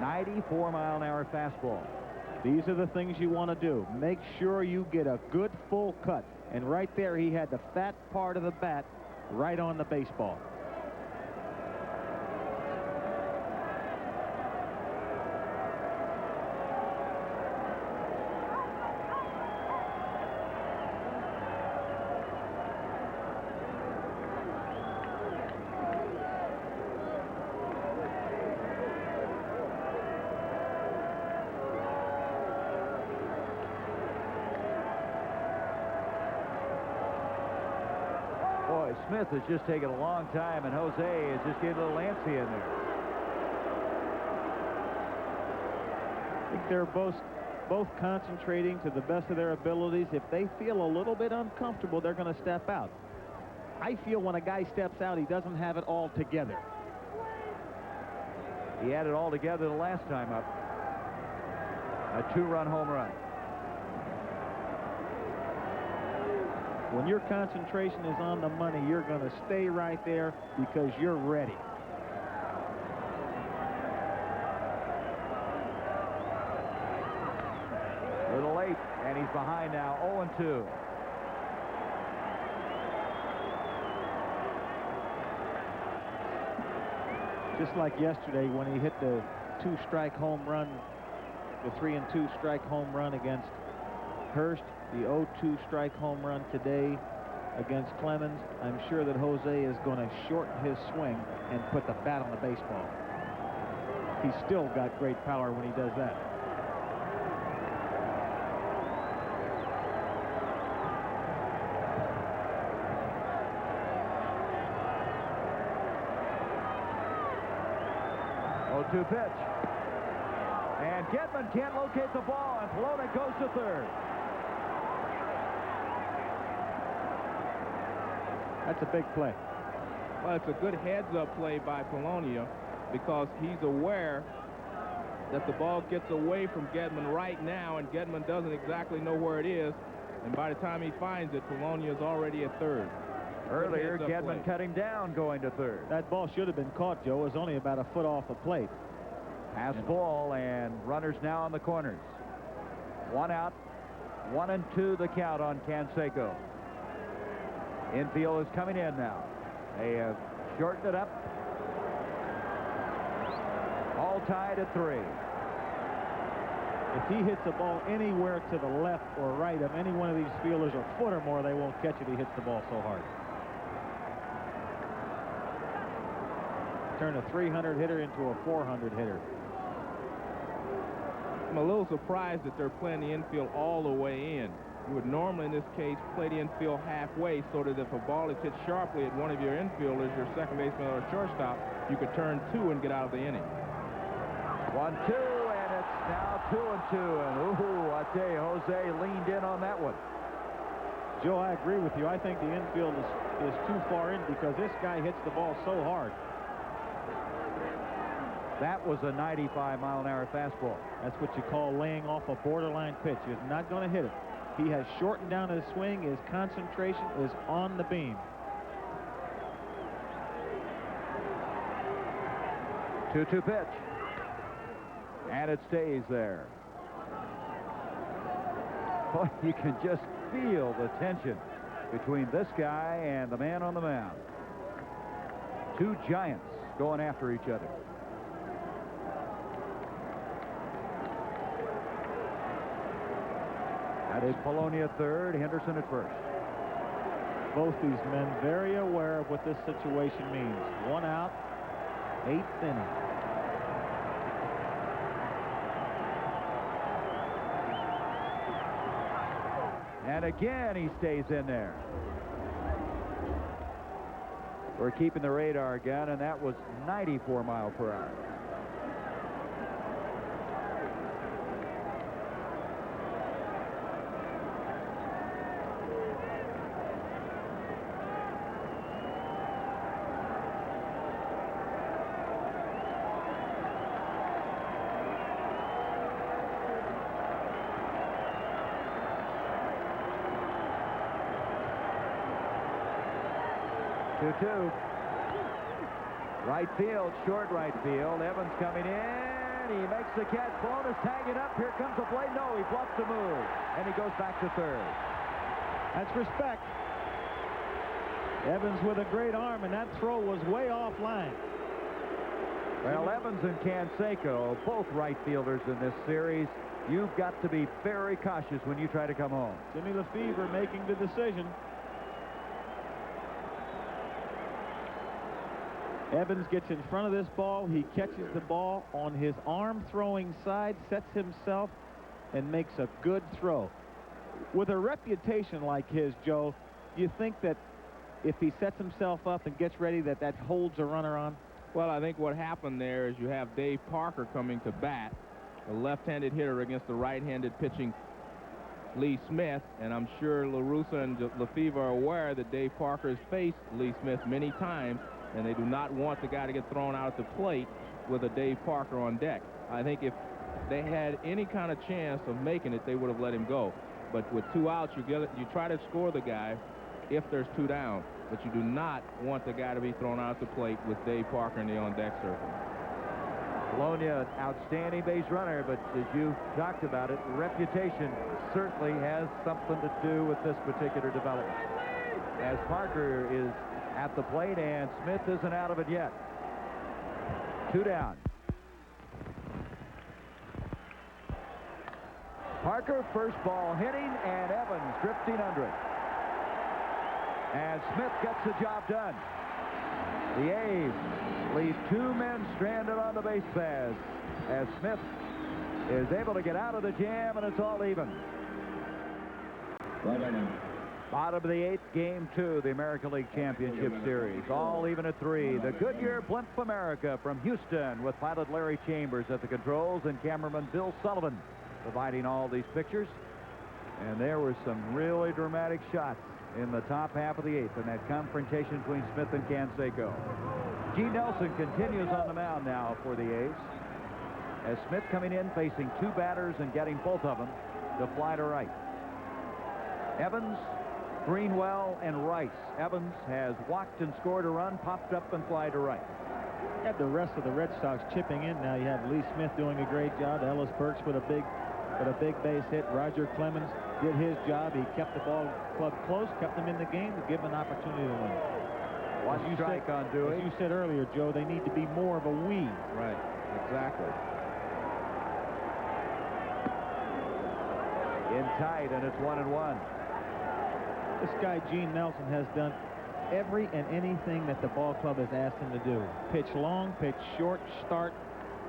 94-mile-an-hour fastball. These are the things you want to do. Make sure you get a good full cut. And right there, he had the fat part of the bat right on the baseball. Smith has just taken a long time, and Jose is just getting a little antsy in there. I think they're both concentrating to the best of their abilities. If they feel a little bit uncomfortable, they're going to step out. I feel when a guy steps out, he doesn't have it all together. He had it all together the last time up. A two-run home run. When your concentration is on the money, you're going to stay right there because you're ready. A little late, and he's behind now, 0-2. Just like yesterday when he hit the two-strike home run, the 3-2 strike home run against Hurst, the 0-2 strike home run today against Clemens. I'm sure that Jose is going to shorten his swing and put the bat on the baseball. He's still got great power when he does that. Pitch. And Getman can't locate the ball, and Polona goes to third. That's a big play. Well, it's a good heads-up play by Polonia because he's aware that the ball gets away from Gedman right now, and Gedman doesn't exactly know where it is. And by the time he finds it, Polonia is already at third. Earlier, Gedman cut him down going to third. That ball should have been caught, Joe. It was only about a foot off the plate. Pass ball, and runners now on the corners. 1 out, 1 and 2 the count on Canseco. Infield is coming in now. They have shortened it up. All tied at 3. If he hits the ball anywhere to the left or right of any one of these fielders a foot or more, they won't catch it. He hits the ball so hard. Turn a 300 hitter into a 400 hitter. I'm a little surprised that they're playing the infield all the way in. You would normally, in this case, play the infield halfway so that if a ball is hit sharply at one of your infielders, your second baseman or shortstop, you could turn 2 and get out of the inning. 1-2, and it's now 2-2. And ooh, I tell you, Jose leaned in on that one. Joe, I agree with you. I think the infield is too far in because this guy hits the ball so hard. That was a 95-mile-an-hour fastball. That's what you call laying off a borderline pitch. He's not going to hit it. He has shortened down his swing. His concentration is on the beam. 2-2 pitch. And it stays there. Boy, you can just feel the tension between this guy and the man on the mound. Two giants going after each other. That is Polonia at third, Henderson at first. Both these men very aware of what this situation means. 1 out, 8th inning. And again, he stays in there. We're keeping the radar gun, and that was 94 miles per hour. Two. Right field, short right field. Evans coming in. He makes the catch. Bone is tagging up. Here comes the play. No, he bluffs the move. And he goes back to third. That's respect. Evans with a great arm, and that throw was way offline. Well, Evans and Canseco, both right fielders in this series. You've got to be very cautious when you try to come home. Jimmy Lefevre making the decision. Evans gets in front of this ball. He catches the ball on his arm throwing side, sets himself, and makes a good throw. With a reputation like his, Joe, you think that if he sets himself up and gets ready that holds a runner on? Well, I think what happened there is you have Dave Parker coming to bat, a left-handed hitter against the right-handed pitching Lee Smith, and I'm sure LaRussa and Lefevre are aware that Dave Parker has faced Lee Smith many times, and they do not want the guy to get thrown out at the plate with a Dave Parker on deck. I think if they had any kind of chance of making it, they would have let him go. But with 2 outs, you try to score the guy if there's 2 down, but you do not want the guy to be thrown out at the plate with Dave Parker in the on-deck circle. Polonia, an outstanding base runner, but as you talked about it, reputation certainly has something to do with this particular development. As Parker is at the plate, and Smith isn't out of it yet. 2 down. Parker, first ball hitting, and Evans drifting under it. And Smith gets the job done. The A's leave 2 men stranded on the base paths as Smith is able to get out of the jam, and it's all even. Bottom of the 8th, game 2, the American League Championship Series. All even at 3. The Goodyear Blimp America from Houston with pilot Larry Chambers at the controls and cameraman Bill Sullivan providing all these pictures. And there were some really dramatic shots in the top half of the 8th in that confrontation between Smith and Canseco. G. Nelson continues on the mound now for the A's. as Smith coming in facing two batters and getting both of them to fly to right. Evans, Greenwell, and Rice. Evans has walked and scored a run, popped up and fly to right. You have the rest of the Red Sox chipping in now. You have Lee Smith doing a great job. Ellis Burks with a big base hit. Roger Clemens did his job. He kept the ball club close, kept them in the game to give them an opportunity to win. One strike on Dewey. As you said earlier, Joe, they need to be more of a we. Right, exactly. In tight, and it's 1-1. This guy, Gene Nelson, has done every and anything that the ball club has asked him to do. Pitch long, pitch short, start,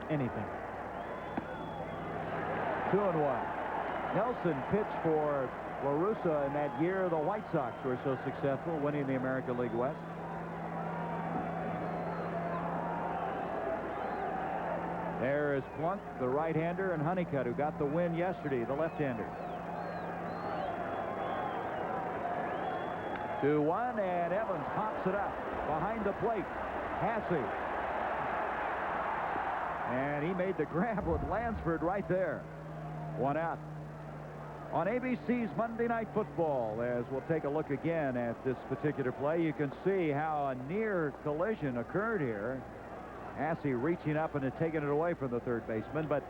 anything. 2-1. Nelson pitched for La Russa in that year the White Sox were so successful, winning the American League West. There is Plunk, the right-hander, and Honeycutt, who got the win yesterday, the left-hander. 2-1, and Evans pops it up behind the plate. Hasse. And he made the grab with Lansford right there. 1 out. On ABC's Monday Night Football, as we'll take a look again at this particular play, you can see how a near collision occurred here. Hasse reaching up and taking it away from the third baseman. But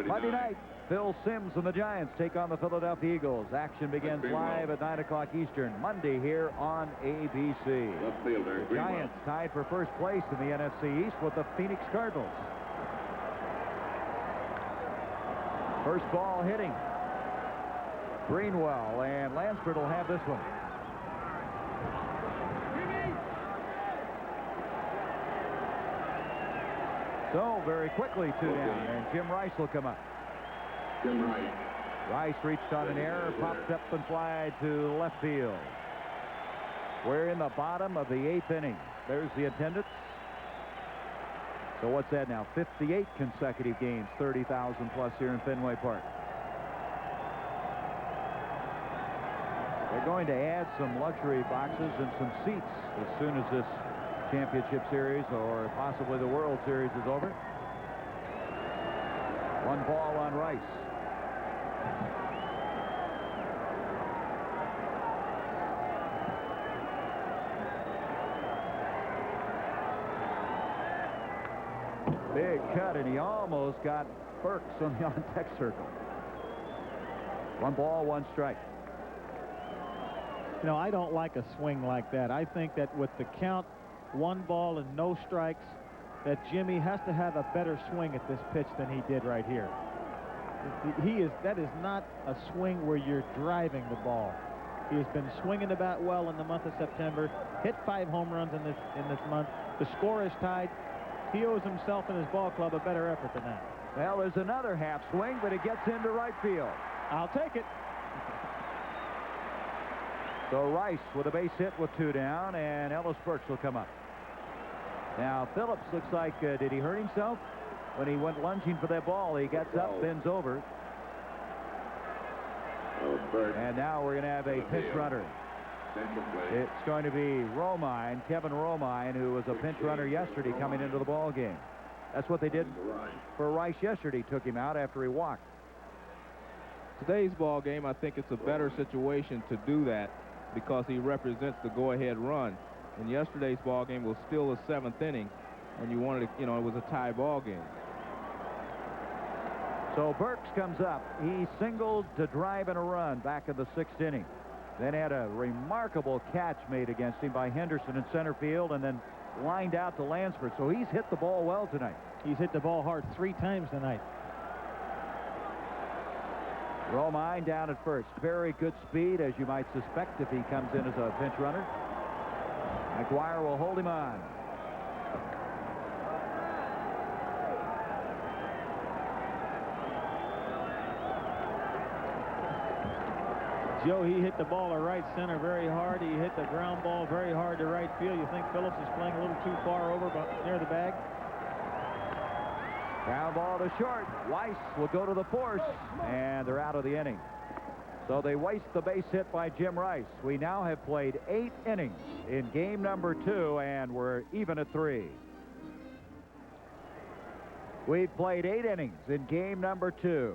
Monday night, Phil Simms and the Giants take on the Philadelphia Eagles. Action begins live at 9 o'clock Eastern, Monday here on ABC. The Giants tied for first place in the NFC East with the Phoenix Cardinals. First ball hitting. Greenwell, and Lansford will have this one. So very quickly 2 down, and Jim Rice will come up. Rice reached on an error, popped up and fly to left field. We're in the bottom of the 8th inning. There's the attendance. So what's that now? 58 consecutive games, 30,000 plus here in Fenway Park. They're going to add some luxury boxes and some seats as soon as this championship series or possibly the World Series is over. 1 ball on Rice. Big cut, and he almost got Burks on the on-deck circle. 1 ball, 1 strike. You know, I don't like a swing like that. I think that with the count, 1 ball and no strikes, that Jimmy has to have a better swing at this pitch than he did right here. That is not a swing where you're driving the ball. He has been swinging the bat well in the month of September, hit 5 home runs in this month. The score is tied. He owes himself and his ball club a better effort than that. Well, there's another half swing, but it gets into right field. I'll take it. So Rice with a base hit with 2 down, and Ellis Burks will come up. Now Phillips looks like, did he hurt himself? When he went lunging for that ball, he gets up, bends over. And now we're going to have a pinch runner. It's going to be Romine, Kevin Romine, who was a pinch runner yesterday coming into the ball game. That's what they did for Rice yesterday. Took him out after he walked. Today's ball game, I think it's a better situation to do that because he represents the go-ahead run. And yesterday's ball game was still the 7th inning, and you wanted to, you know, it was a tie ball game. So Burks comes up. He singled to drive in a run back in the 6th inning. Then had a remarkable catch made against him by Henderson in center field, and then lined out to Lansford. So he's hit the ball well tonight. He's hit the ball hard 3 times tonight. Romine down at first. Very good speed, as you might suspect, if he comes in as a pinch runner. McGuire will hold him on. Joe, he hit the ball to right center very hard. He hit the ground ball very hard to right field. You think Phillips is playing a little too far over near the bag? Ground ball to short. Weiss will go to the force, and they're out of the inning. So they waste the base hit by Jim Rice. We now have played 8 innings in game number 2, and we're even at 3. We've played 8 innings in game number 2.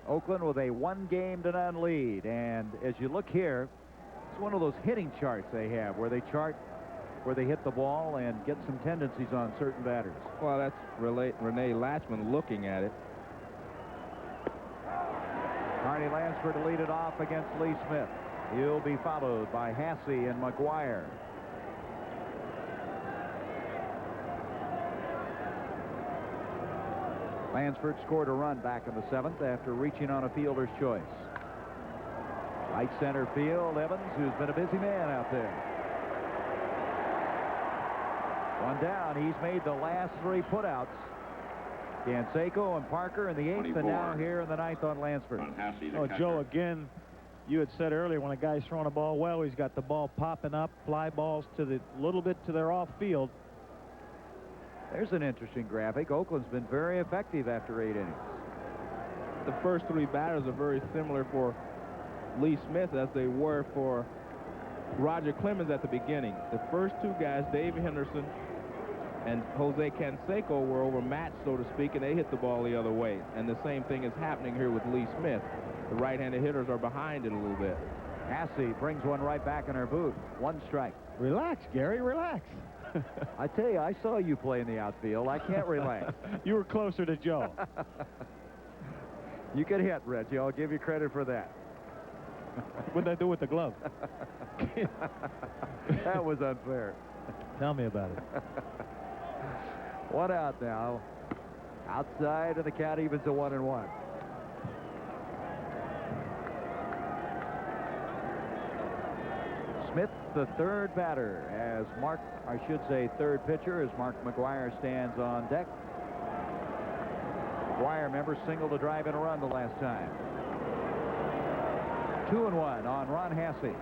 Oakland with a 1-game-to-none lead. And as you look here, it's one of those hitting charts they have where they chart where they hit the ball and get some tendencies on certain batters. Well, that's Renee Latchman looking at it. Carney Lansford to lead it off against Lee Smith. He'll be followed by Hasse and McGuire. Lansford scored a run back in the 7th after reaching on a fielder's choice. Right center field, Evans, who's been a busy man out there. One down. He's made the last 3 putouts. Canseco and Parker in the 8th, and now here in the 9th on Lansford. Oh, Joe, again, you had said earlier when a guy's throwing a ball well, he's got the ball popping up, fly balls to the little bit to their off field. There's an interesting graphic. Oakland's been very effective after 8 innings. The first 3 batters are very similar for Lee Smith as they were for Roger Clemens at the beginning. The first 2 guys, Dave Henderson and Jose Canseco, were overmatched, so to speak, and they hit the ball the other way. And the same thing is happening here with Lee Smith. The right-handed hitters are behind it a little bit. Hasse brings one right back in her boot. 1 strike. Relax, Gary, relax. I tell you, I saw you play in the outfield. I can't relax. You were closer to Joe. You could hit, Reggie. I'll give you credit for that. What did I do with the glove? That was unfair. Tell me about it. 1 out now. Outside, and the count evens to 1-1. Smith, the 3rd batter, as third pitcher, as Mark McGuire stands on deck. McGuire, remember, singled to drive in a run the last time. 2-1 on Ron Hasse.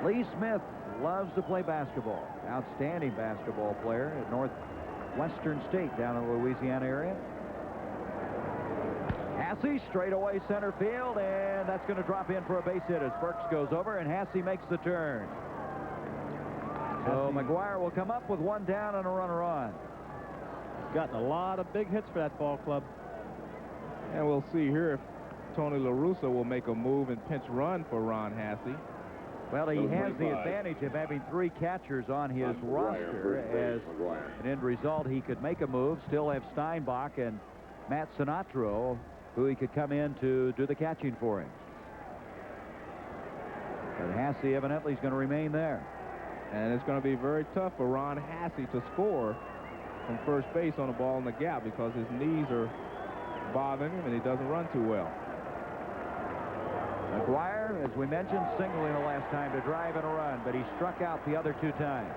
Lee Smith loves to play basketball. Outstanding basketball player at Northwestern State down in the Louisiana area. Hasse straight away center field, and that's going to drop in for a base hit as Burks goes over, and Hasse makes the turn. So McGuire will come up with 1 down and a runner on. He's gotten a lot of big hits for that ball club. And we'll see here if Tony La Russa will make a move and pinch run for Ron Hasse. Well, he has the advantage of having 3 catchers on his roster. As an end result, he could make a move, still have Steinbach and Matt Sinatro, who he could come in to do the catching for him. But Hasse evidently is going to remain there. And it's going to be very tough for Ron Hasse to score from first base on a ball in the gap because his knees are bothering him and he doesn't run too well. McGuire, as we mentioned, singling the last time to drive in a run, but he struck out the other 2 times.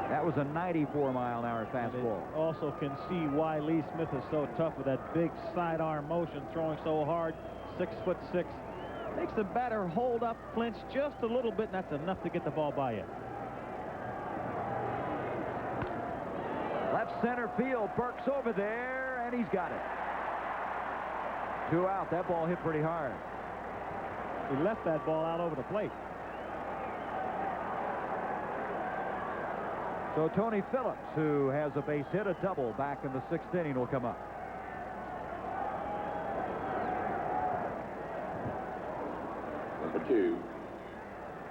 That was a 94-mile-an-hour fastball. Also can see why Lee Smith is so tough with that big sidearm motion, throwing so hard. 6'6". Makes the batter hold up, flinch just a little bit, and that's enough to get the ball by you. Left center field, Burks over there, and he's got it. 2 out. That ball hit pretty hard. He left that ball out over the plate. So Tony Phillips, who has a base hit, a double back in the 6th inning, will come up. Number 2.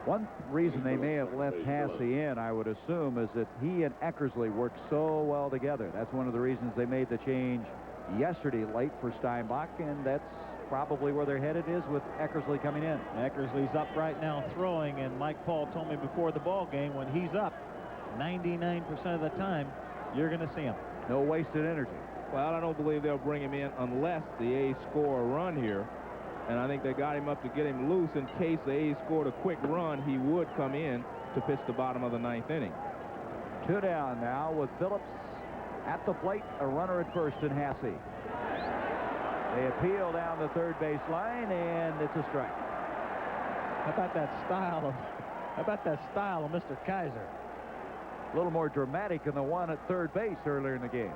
One reason they may have left Hasse in, I would assume, is that he and Eckersley work so well together. That's one of the reasons they made the change yesterday late for Steinbach, and that's probably where they're headed is with Eckersley coming in. Eckersley's up right now throwing, and Mike Paul told me before the ball game when he's up 99% of the time you're going to see him. No wasted energy. Well, I don't believe they'll bring him in unless the A's score a run here. And I think they got him up to get him loose in case the A's scored a quick run. He would come in to pitch the bottom of the 9th inning. 2 down now with Phillips at the plate, a runner at first in Hasse. They appeal down the 3rd base line, and it's a strike. How about that style of Mr. Kaiser? A little more dramatic than the one at 3rd base earlier in the game.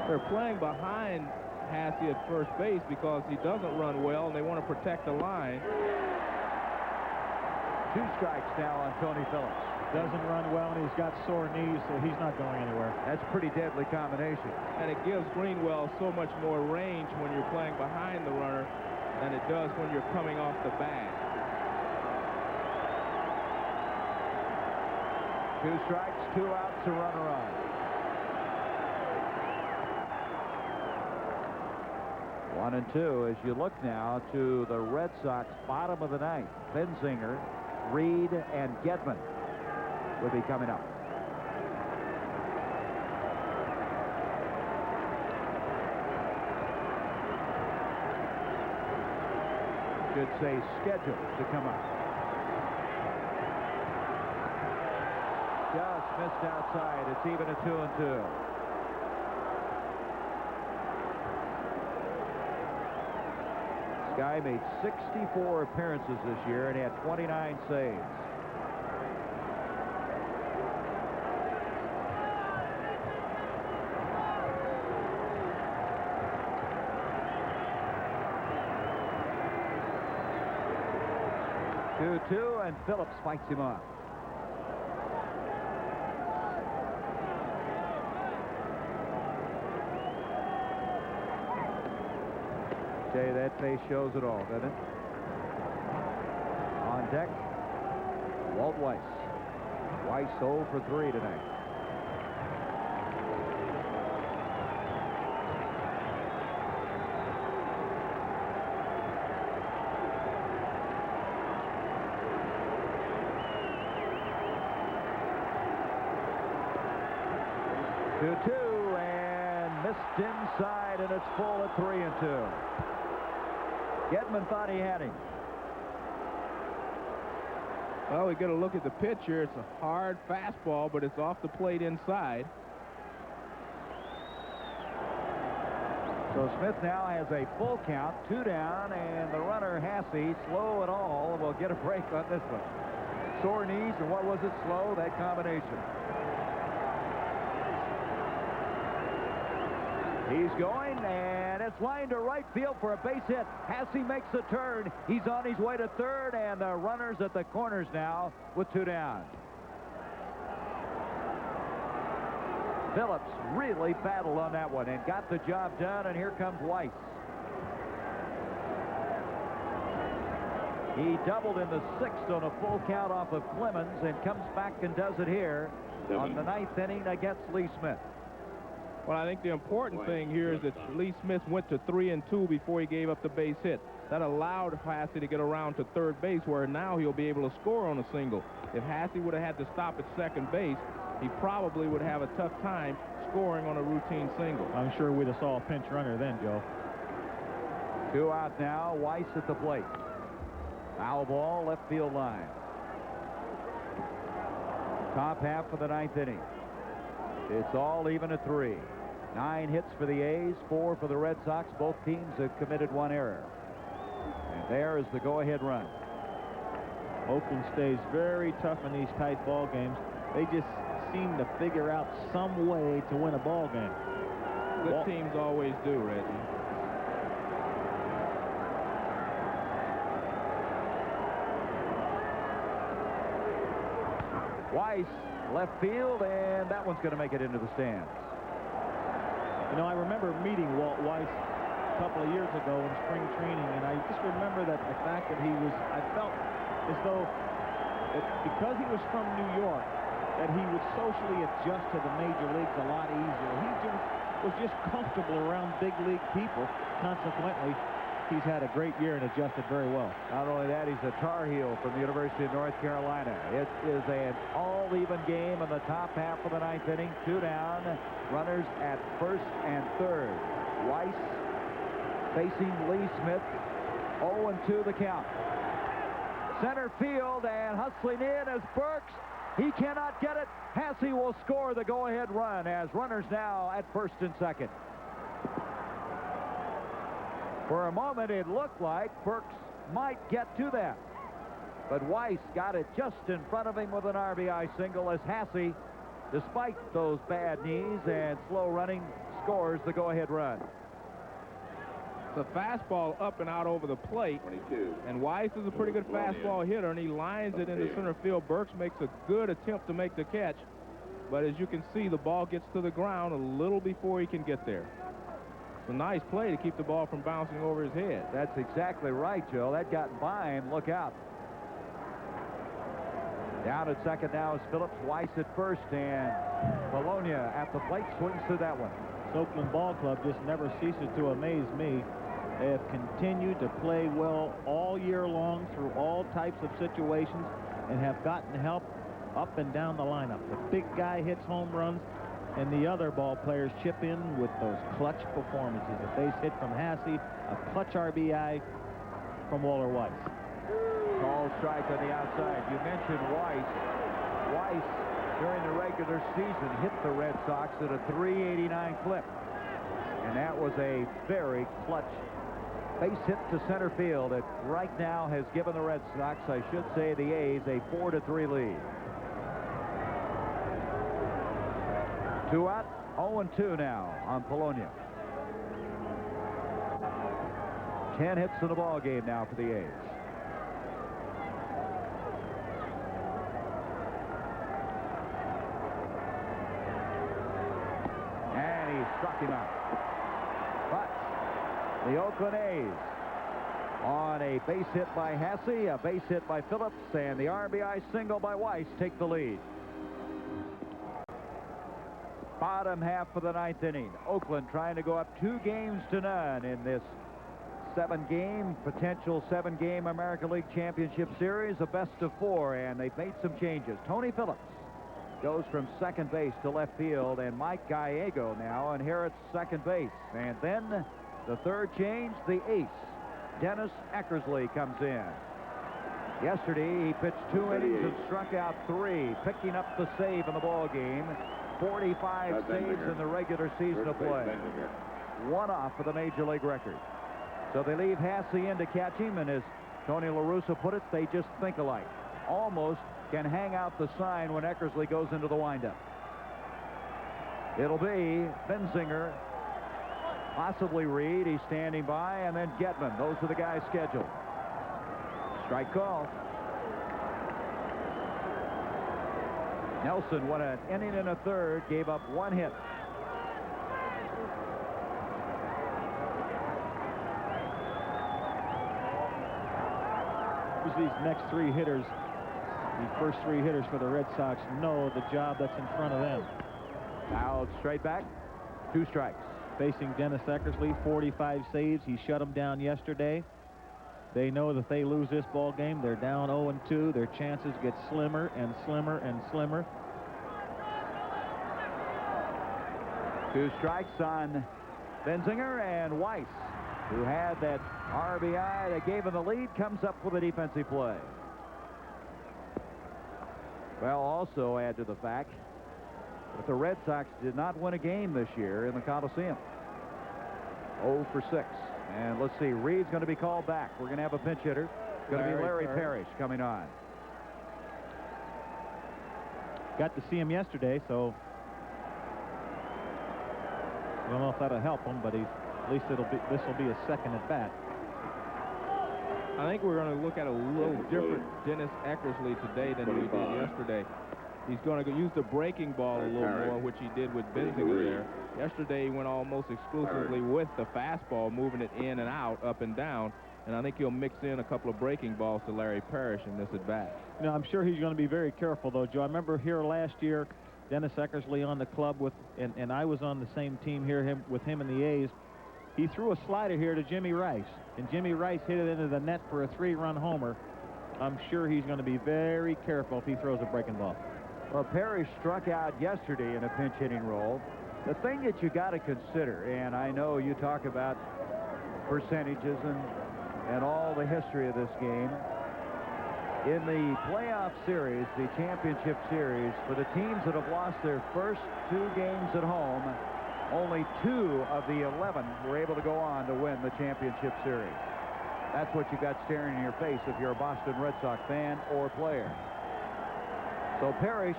They're playing behind Hasse at first base because he doesn't run well, and they want to protect the line. 2 strikes now on Tony Phillips. Doesn't run well, and he's got sore knees, so he's not going anywhere. That's a pretty deadly combination. And it gives Greenwell so much more range when you're playing behind the runner than it does when you're coming off the bag. 2 strikes, 2 outs, a runner on. One and two as you look now to the Red Sox bottom of the ninth. Benzinger, Reed, and Gedman will be coming up. Should say scheduled to come up. Just missed outside. It's even at 2-2. This guy made 64 appearances this year and had 29 saves. Two, and Phillips fights him off. Okay, that face shows it all, doesn't it? On deck, Walt Weiss. Weiss 0 for 3 tonight. Two, and missed inside, and it's full at 3-2. Gedman thought he had him. Well, we get a look at the pitch here. It's a hard fastball, but it's off the plate inside. So Smith now has a full count, 2 down, and the runner Hasse, slow and all, will get a break on this one. Sore knees, and what was it, slow? That combination. He's going, and it's lined to right field for a base hit. Hasse makes the turn. He's on his way to third, and the runners at the corners now with 2 down. Phillips really battled on that one and got the job done, and here comes Weiss. He doubled in the 6th on a full count off of Clemens and comes back and does it here on the 9th inning against Lee Smith. Well, I think the important thing here is that Lee Smith went to 3-2 before he gave up the base hit. That allowed Hasse to get around to third base, where now he'll be able to score on a single. If Hasse would have had to stop at second base, he probably would have a tough time scoring on a routine single. I'm sure we'd have saw a pinch runner then, Joe. 2 out now. Weiss at the plate. Foul ball, left field line. Top half of the 9th inning. It's all even at 3. 9 hits for the A's, 4 for the Red Sox. Both teams have committed 1 error. And there is the go-ahead run. Oakland stays very tough in these tight ball games. They just seem to figure out some way to win a ball game. Good teams always do, Reggie. Weiss, left field, and that one's going to make it into the stands. You know, I remember meeting Walt Weiss a couple of years ago in spring training, and I just remember that the fact that I felt as though that because he was from New York, that he would socially adjust to the major leagues a lot easier. He was just comfortable around big league people. Consequently, he's had a great year and adjusted very well. Not only that, he's a Tar Heel from the University of North Carolina. It is an all-even game in the top half of the 9th inning. 2 down, runners at first and third. Weiss facing Lee Smith. 0-2 the count. Center field, and hustling in is Burks. He cannot get it. Hasse will score the go-ahead run as runners now at first and second. For a moment, it looked like Burks might get to that. But Weiss got it just in front of him with an RBI single as Hasse, despite those bad knees and slow running, scores the go-ahead run. It's a fastball up and out over the plate. 22. And Weiss is a pretty good fastball hitter, and he lines it into center field. Burks makes a good attempt to make the catch. But as you can see, the ball gets to the ground a little before he can get there. It's a nice play to keep the ball from bouncing over his head. That's exactly right, Joe. That got by him. Look out. Down at second now is Phillips. Weiss at first, and Bologna at the plate swings through that one. This Oakland Ball Club just never ceases to amaze me. They have continued to play well all year long through all types of situations and have gotten help up and down the lineup. The big guy hits home runs, and the other ball players chip in with those clutch performances. A base hit from Hasse, a clutch RBI from Walter Weiss. Call strike on the outside. You mentioned Weiss. Weiss, during the regular season, hit the Red Sox at a .389 clip. And that was a very clutch base hit to center field that right now has given the Red Sox, I should say the A's, a 4-3 lead. 2 out, 0-2 now on Bologna. 10 hits in the ball game now for the A's. And he struck him out. But the Oakland A's on a base hit by Hasse, a base hit by Phillips, and the RBI single by Weiss take the lead. Bottom half of the 9th inning. Oakland trying to go up 2-0 in this 7-game, potential 7-game American League Championship Series, a best-of-4, and they've made some changes. Tony Phillips goes from second base to left field, and Mike Gallego now inherits second base. And then the third change, the ace, Dennis Eckersley, comes in. Yesterday, he pitched 2 innings and struck out 3, picking up the save in the ball game. 45 saves in the regular season of play. 1 off for the Major League record. So they leave Hasse in to catch him, and as Tony La Russa put it, they just think alike. Almost can hang out the sign when Eckersley goes into the windup. It'll be Benzinger, possibly Reed. He's standing by, and then Gedman. Those are the guys scheduled. Strike call. Nelson won an inning and a third, gave up 1 hit. These next 3 hitters, the first 3 hitters for the Red Sox, know the job that's in front of them. Now straight back, 2 strikes. Facing Dennis Eckersley, 45 saves. He shut them down yesterday. They know that they lose this ball game, they're down 0-2. Their chances get slimmer and slimmer and slimmer. 2 strikes on Benzinger, and Weiss, who had that RBI that gave him the lead, comes up with a defensive play. Well, also add to the fact that the Red Sox did not win a game this year in the Coliseum. 0 for 6. And let's see, Reed's going to be called back. We're going to have a pinch hitter. It's going to be Larry Parrish coming on. Got to see him yesterday, so I don't know if that'll help him, but at least this will be a second at bat. I think we're going to look at a little different Dennis Eckersley today than we did yesterday. He's going to use the breaking ball a little more, which he did with Benzinger there. Yesterday, he went almost exclusively with the fastball, moving it in and out, up and down. And I think he'll mix in a couple of breaking balls to Larry Parrish in this at-bat. You know, I'm sure he's going to be very careful, though, Joe. I remember here last year, Dennis Eckersley on the club with, and I was on the same team here with him and the A's. He threw a slider here to Jimmy Rice, and Jimmy Rice hit it into the net for a 3-run homer. I'm sure he's going to be very careful if he throws a breaking ball. Well, Parrish struck out yesterday in a pinch hitting role. The thing that you got to consider, and I know you talk about percentages and all the history of this game, in the playoff series, the championship series, for the teams that have lost their first 2 games at home, only 2 of the 11 were able to go on to win the championship series. That's what you got staring in your face if you're a Boston Red Sox fan or player. So Parrish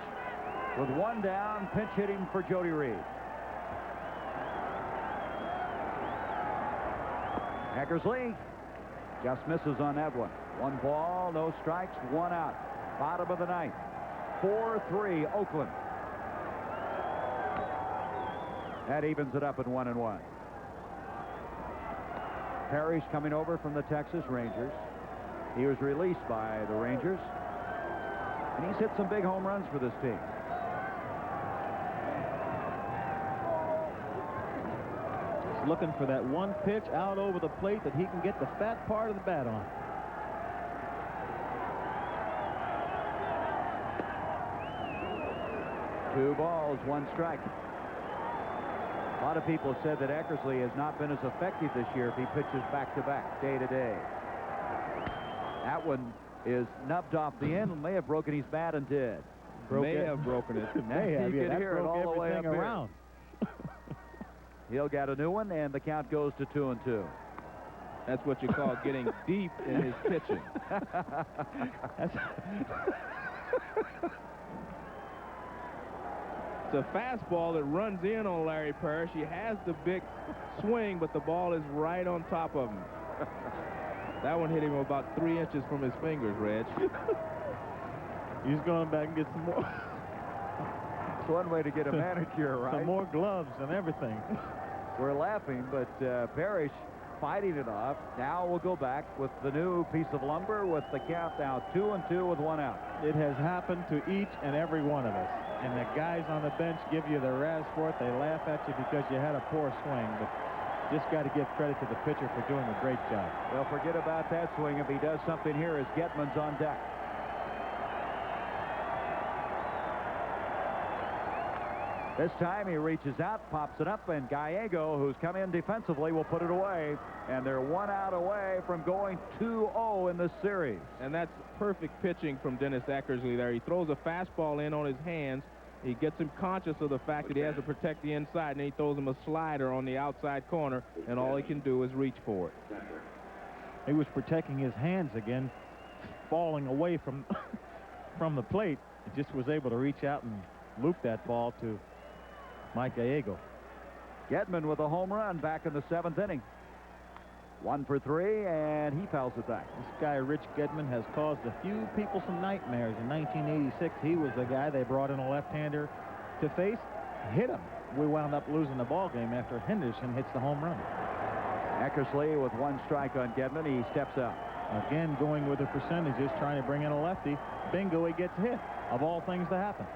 with 1 down, pinch hitting for Jody Reed. Eckersley just misses on that one. 1 ball, no strikes, 1 out. Bottom of the ninth. 4-3 Oakland. That evens it up at 1-1. Parrish coming over from the Texas Rangers. He was released by the Rangers, and he's hit some big home runs for this team. He's looking for that one pitch out over the plate that he can get the fat part of the bat on. Two balls, 1 strike. A lot of people said that Eckersley has not been as effective this year if he pitches back-to-back, day to day. That one is nubbed off the end and may have broken his bat and did. May have broken it. May have. You Yeah, can hear it all the way up around. He'll get a new one, and the count goes to 2-2. That's what you call getting deep in his pitching. It's a fastball that runs in on Larry Parrish. He has the big swing, but the ball is right on top of him. That one hit him about 3 inches from his fingers, Reg. He's going back and get some more. It's one way to get a manicure, right? Some more gloves and everything. We're laughing, but Parrish fighting it off. Now we'll go back with the new piece of lumber with the count now 2-2 with 1 out. It has happened to each and every one of us. And the guys on the bench give you the razz for it. They laugh at you because you had a poor swing. But just got to give credit to the pitcher for doing a great job. Well, forget about that swing. If he does something here as Getman's on deck. This time he reaches out, pops it up, and Gallego, who's come in defensively, will put it away. And they're 1 out away from going 2-0 in this series. And that's perfect pitching from Dennis Eckersley there. He throws a fastball in on his hands. He gets him conscious of the fact that he has to protect the inside, and he throws him a slider on the outside corner, and all he can do is reach for it. He was protecting his hands again, falling away from from the plate. He just was able to reach out and loop that ball to Mike Gallego. Gedman with a home run back in the 7th inning. 1 for 3, and he fouls it back. This guy, Rich Gedman, has caused a few people some nightmares. In 1986, he was the guy they brought in a left-hander to face, hit him. We wound up losing the ball game after Henderson hits the home run. Eckersley with 1 strike on Gedman. He steps out. Again, going with the percentages, trying to bring in a lefty. Bingo, he gets hit. Of all things to happen.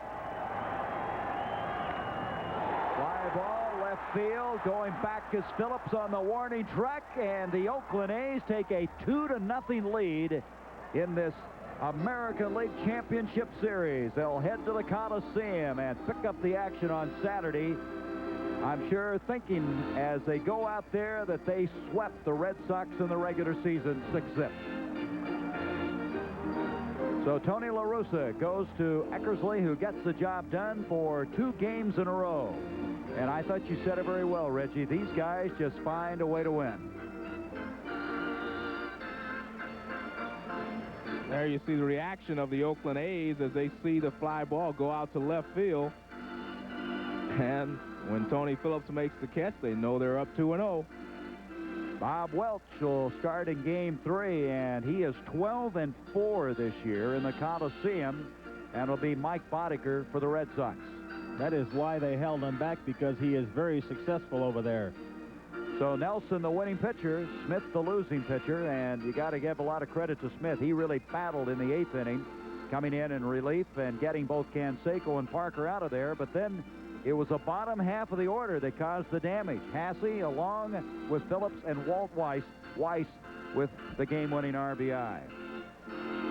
Fly ball, left field. Going back is Phillips on the warning track, and the Oakland A's take a 2-0 lead in this American League Championship Series. They'll head to the Coliseum and pick up the action on Saturday. I'm sure thinking as they go out there that they swept the Red Sox in the regular season 6-0. So Tony La Russa goes to Eckersley, who gets the job done for 2 games in a row. And I thought you said it very well, Reggie. These guys just find a way to win. There you see the reaction of the Oakland A's as they see the fly ball go out to left field. And when Tony Phillips makes the catch, they know they're up 2-0. Bob Welch will start in Game 3, and he is 12-4 this year in the Coliseum, and it'll be Mike Boddicker for the Red Sox. That is why they held him back, because he is very successful over there. So Nelson, the winning pitcher, Smith, the losing pitcher, and you got to give a lot of credit to Smith. He really battled in the 8th inning, coming in relief and getting both Canseco and Parker out of there, but then it was the bottom half of the order that caused the damage. Hasse along with Phillips and Walt Weiss. Weiss with the game-winning RBI.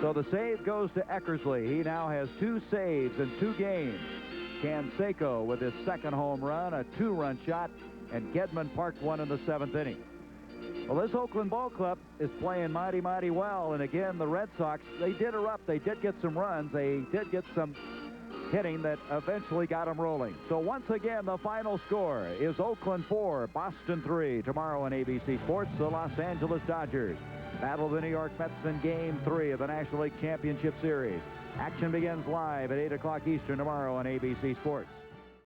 So the save goes to Eckersley. He now has 2 saves in 2 games. Canseco with his 2nd home run, a 2-run shot, and Gedman parked 1 in the 7th inning. Well, this Oakland Ball Club is playing mighty, mighty well. And again, the Red Sox, they did erupt. They did get some runs. They did get some hitting that eventually got them rolling. So once again, the final score is Oakland 4, Boston 3. Tomorrow on ABC Sports, the Los Angeles Dodgers battle the New York Mets in Game 3 of the National League Championship Series. Action begins live at 8 o'clock Eastern tomorrow on ABC Sports.